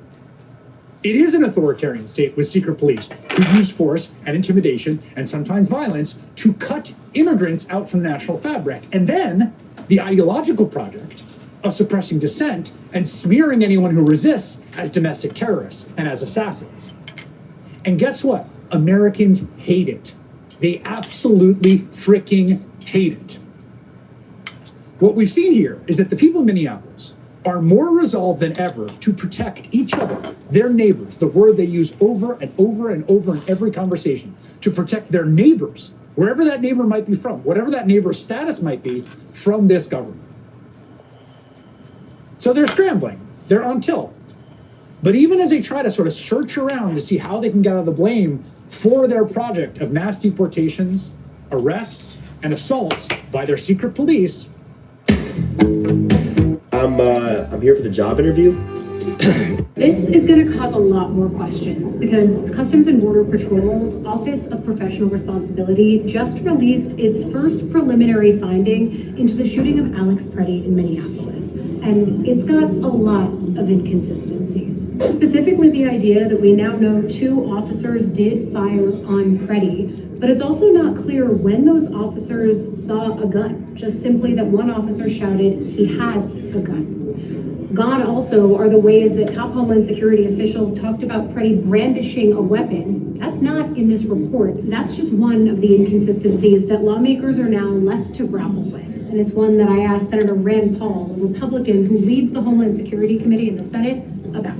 It is an authoritarian state with secret police who use force and intimidation and sometimes violence to cut immigrants out from the national fabric. And then the ideological project of suppressing dissent and smearing anyone who resists as domestic terrorists and as assassins. And guess what? Americans hate it. They absolutely freaking hate it. What we've seen here is that the people in Minneapolis are more resolved than ever to protect each other, their neighbors, the word they use over and over and over in every conversation, to protect their neighbors, wherever that neighbor might be from, whatever that neighbor's status might be, from this government. So they're scrambling, they're on tilt. But even as they try to sort of search around to see how they can get out of the blame for their project of mass deportations, arrests, and assaults by their secret police. I'm here for the job interview. This is going to cause a lot more questions because Customs and Border Patrol's Office of Professional Responsibility just released its first preliminary finding into the shooting of Alex Preddy in Minneapolis. And it's got a lot of inconsistencies. Specifically the idea that we now know 2 officers did fire on Preddy, but it's also not clear when those officers saw a gun, just simply that one officer shouted, "He has a gun." Gone also are the ways that top Homeland Security officials talked about Preddy brandishing a weapon. That's not in this report. That's just one of the inconsistencies that lawmakers are now left to grapple with. And it's one that I asked Senator Rand Paul, a Republican who leads the Homeland Security Committee in the Senate, about.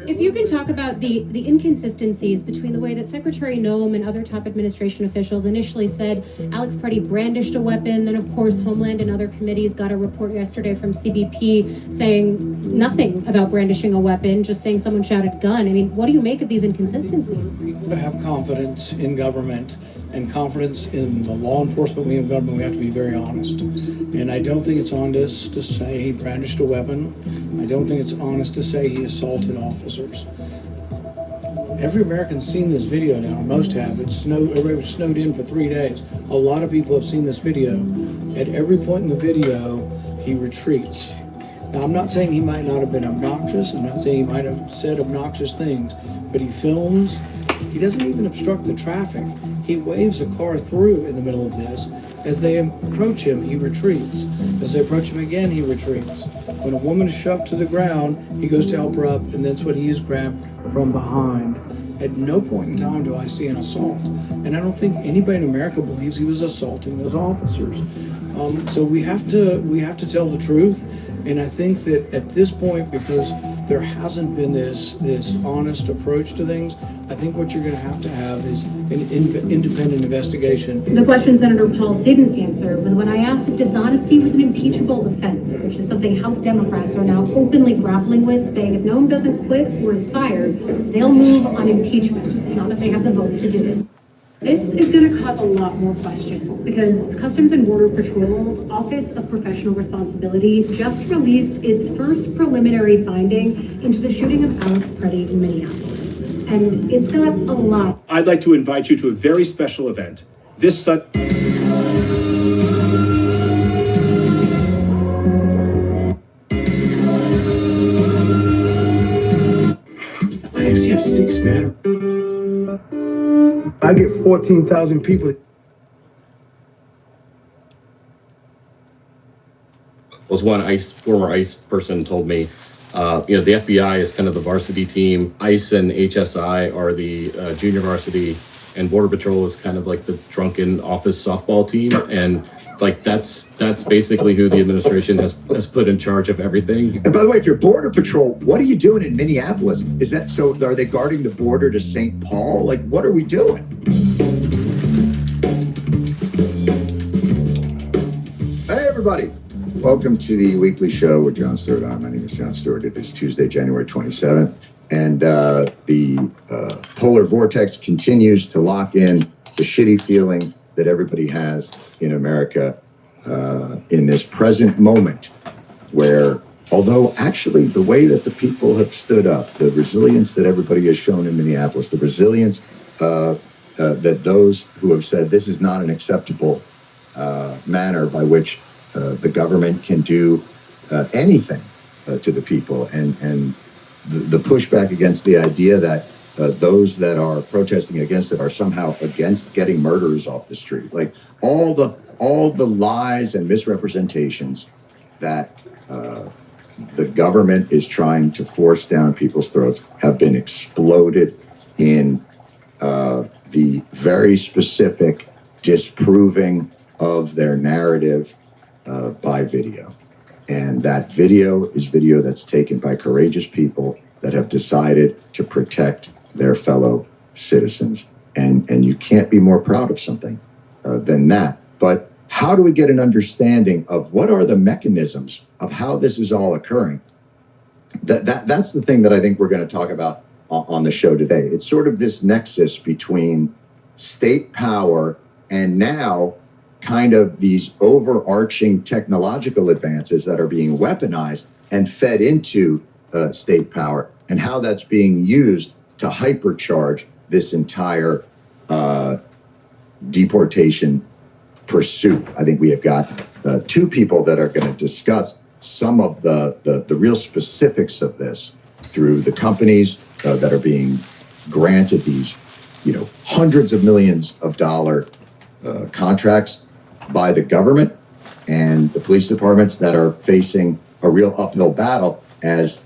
If you can talk about the inconsistencies between the way that Secretary Noem and other top administration officials initially said Alex Preddy brandished a weapon, then of course Homeland and other committees got a report yesterday from CBP saying nothing about brandishing a weapon, just saying someone shouted gun. I mean, what do you make of these inconsistencies? To have confidence in government and confidence in the law enforcement we have government, we have to be very honest. And I don't think it's honest to say he brandished a weapon. I don't think it's honest to say he assaulted officers. Every American's seen this video now, most have. Everybody was snowed in for 3 days. A lot of people have seen this video. At every point in the video, he retreats. Now, I'm not saying he might not have been obnoxious. I'm not saying he might have said obnoxious things, but he films. He doesn't even obstruct the traffic. He waves a car through in the middle of this. As they approach him, he retreats. As they approach him again, he retreats. When a woman is shoved to the ground, he goes to help her up, and that's when he is grabbed from behind. At no point in time do I see an assault. And I don't think anybody in America believes he was assaulting those officers. So we have to tell the truth. And I think that at this point, because there hasn't been this honest approach to things, I think what you're going to have is an independent investigation. The question Senator Paul didn't answer was when I asked if dishonesty was an impeachable offense, which is something House Democrats are now openly grappling with, saying if Noem doesn't quit or is fired, they'll move on impeachment, not if they have the votes to do it. This is going to cause a lot more questions because Customs and Border Patrol's Office of Professional Responsibility just released its first preliminary finding into the shooting of Alex Preddy in Minneapolis. And it's got a lot. I'd like to invite you to a very special event. This Sunday. I actually have 6 batteries. I get 14,000 people. Was one former ICE person told me, the FBI is kind of the varsity team. ICE and HSI are the junior varsity, and Border Patrol is kind of like the drunken office softball team. And like that's basically who the administration has put in charge of everything. And by the way, if you're Border Patrol, what are you doing in Minneapolis? Is that so? Are they guarding the border to St. Paul? Like, what are we doing? Hey, everybody. Welcome to the weekly show with Jon Stewart. My name is Jon Stewart. It is Tuesday, January 27th. And the polar vortex continues to lock in the shitty feeling that everybody has in America in this present moment where, although actually the way that the people have stood up, the resilience that everybody has shown in Minneapolis, the resilience that those who have said this is not an acceptable manner by which the government can do anything to the people, and the pushback against the idea that those that are protesting against it are somehow against getting murderers off the street. Like all the lies and misrepresentations that the government is trying to force down people's throats have been exploded in the very specific disproving of their narrative by video. And that video is video that's taken by courageous people that have decided to protect their fellow citizens. And you can't be more proud of something than that. But how do we get an understanding of what are the mechanisms of how this is all occurring? That's the thing that I think we're going to talk about on the show today. It's sort of this nexus between state power and now kind of these overarching technological advances that are being weaponized and fed into state power, and how that's being used to hypercharge this entire deportation pursuit. I think we have got two people that are going to discuss some of the real specifics of this through the companies that are being granted these, hundreds of millions of dollar contracts by the government, and the police departments that are facing a real uphill battle as,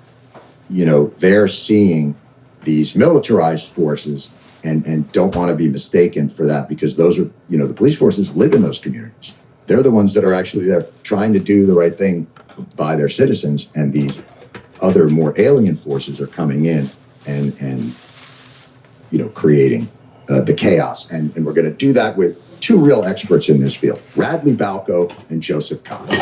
they're seeing these militarized forces and don't want to be mistaken for that, because those are, the police forces live in those communities. They're the ones that are actually there trying to do the right thing by their citizens, and these other more alien forces are coming in and creating the chaos. And we're going to do that with two real experts in this field, Radley Balko and Joseph Cox.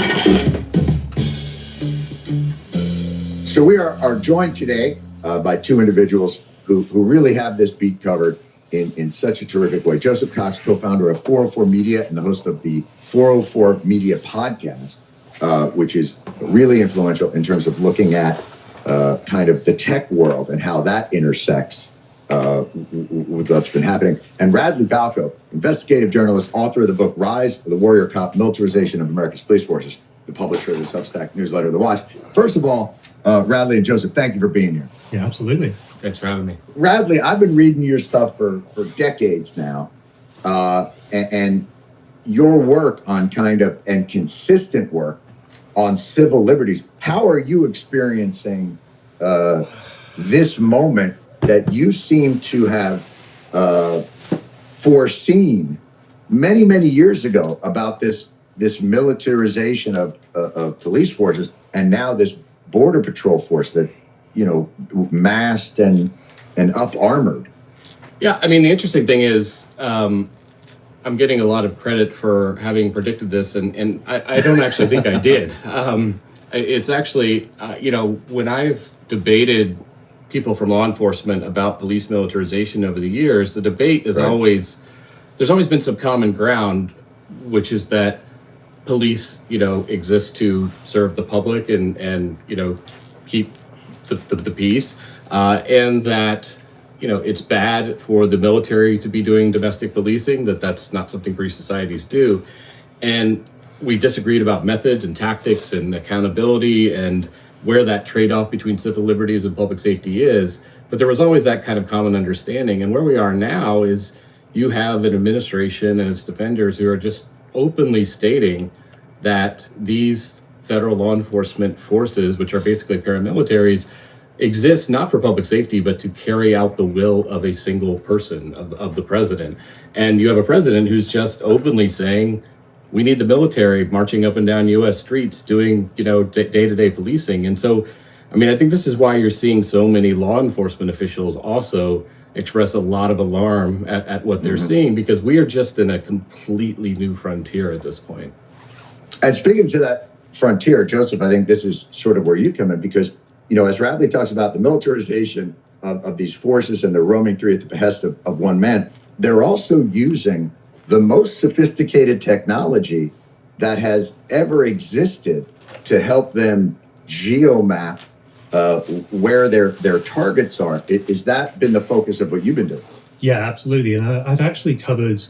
So we are joined today by two individuals who really have this beat covered in such a terrific way. Joseph Cox, co-founder of 404 Media and the host of the 404 Media podcast, which is really influential in terms of looking at kind of the tech world and how that intersects with what's been happening. And Radley Balko, investigative journalist, author of the book Rise of the Warrior Cop, Militarization of America's Police Forces, the publisher of the Substack newsletter, The Watch. First of all, Radley and Joseph, thank you for being here. Yeah, absolutely. Thanks for having me. Radley, I've been reading your stuff for decades now, and your work on and consistent work on civil liberties. How are you experiencing this moment that you seem to have foreseen many, many years ago about this militarization of police forces, and now this border patrol force that, masked and up armored? Yeah, I mean, the interesting thing is I'm getting a lot of credit for having predicted this, and I don't actually think I did. It's actually, when I've debated people from law enforcement about police militarization over the years, the debate is there's always been some common ground, which is that police, exist to serve the public and keep the peace, and that, it's bad for the military to be doing domestic policing, that's not something free societies do. And we disagreed about methods and tactics and accountability and where that trade-off between civil liberties and public safety is. But there was always that kind of common understanding. And where we are now is you have an administration and its defenders who are just openly stating that these federal law enforcement forces, which are basically paramilitaries, exist not for public safety, but to carry out the will of a single person, of the president. And you have a president who's just openly saying, we need the military marching up and down U.S. streets doing, day-to-day policing. And so, I mean, I think this is why you're seeing so many law enforcement officials also express a lot of alarm at what they're seeing, because we are just in a completely new frontier at this point. And speaking to that frontier, Joseph, I think this is sort of where you come in, because, as Radley talks about the militarization of these forces and they're roaming through at the behest of one man, they're also using the most sophisticated technology that has ever existed to help them geomap where their targets are. Is that been the focus of what you've been doing? Yeah, absolutely. And I've actually covered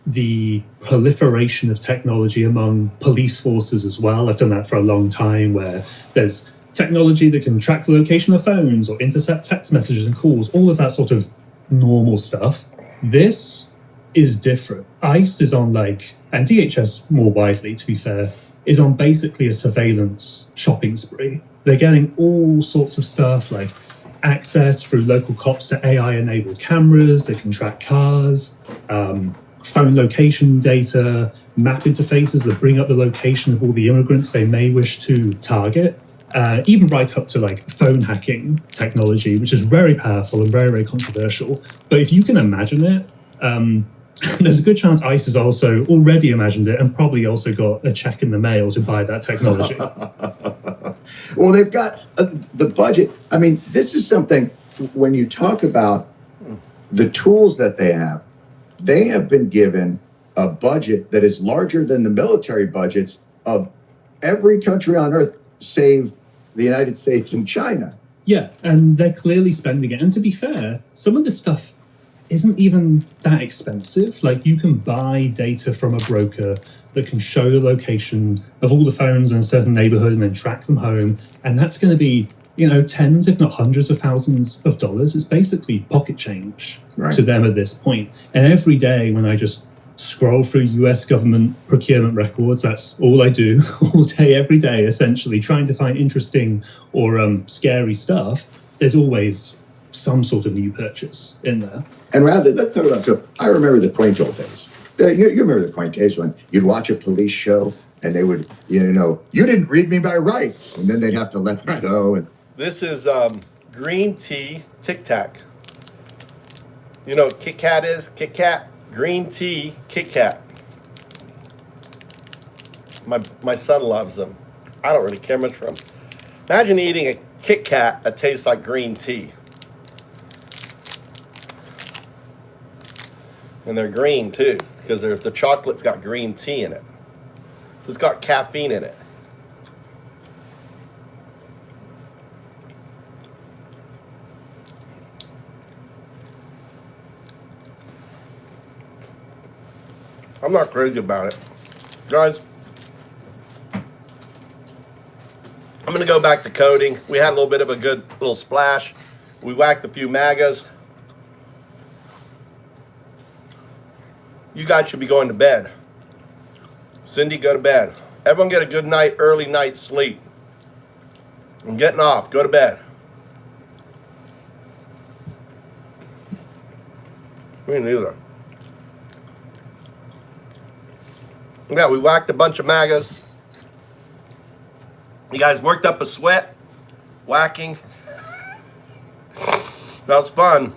the proliferation of technology among police forces as well. I've done that for a long time, where there's technology that can track the location of phones or intercept text messages and calls, all of that sort of normal stuff. This is different. ICE is on and DHS more widely, to be fair, is on basically a surveillance shopping spree. They're getting all sorts of stuff like access through local cops to AI-enabled cameras. They can track cars, phone location data, map interfaces that bring up the location of all the immigrants they may wish to target, even right up to like phone hacking technology, which is very powerful and very, very controversial. But if you can imagine it, there's a good chance ICE has also already imagined it and probably also got a check in the mail to buy that technology. Well, they've got the budget. I mean, this is something, when you talk about the tools that they have been given a budget that is larger than the military budgets of every country on earth, save the United States and China. Yeah, and they're clearly spending it. And to be fair, some of this stuff isn't even that expensive. Like, you can buy data from a broker that can show the location of all the phones in a certain neighborhood and then track them home. And that's going to be, tens, if not hundreds of thousands of dollars. It's basically pocket change to them at this point. And every day when I just scroll through US government procurement records, that's all I do all day, every day, essentially, trying to find interesting or scary stuff. There's always some sort of new purchase in there. And let's talk about, so I remember the quaint old days. You remember the quaint days when you'd watch a police show and they would, you didn't read me my rights. And then they'd have to let them go. And This is green tea Tic Tac. You know what Kit Kat is? Kit Kat. Green tea Kit Kat. My son loves them. I don't really care much for them. Imagine eating a Kit Kat that tastes like green tea. And they're green too, because the chocolate's got green tea in it. So it's got caffeine in it. I'm not crazy about it. Guys, I'm going to go back to coding. We had a little bit of a good little splash. We whacked a few MAGAs. You guys should be going to bed. Cindy, go to bed. Everyone get a good night, early night sleep. I'm getting off. Go to bed. Me neither. Yeah, we whacked a bunch of MAGAs. You guys worked up a sweat. Whacking. That was fun.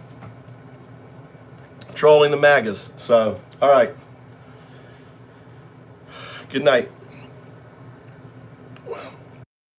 Trolling the MAGAs. So, all right. Good night.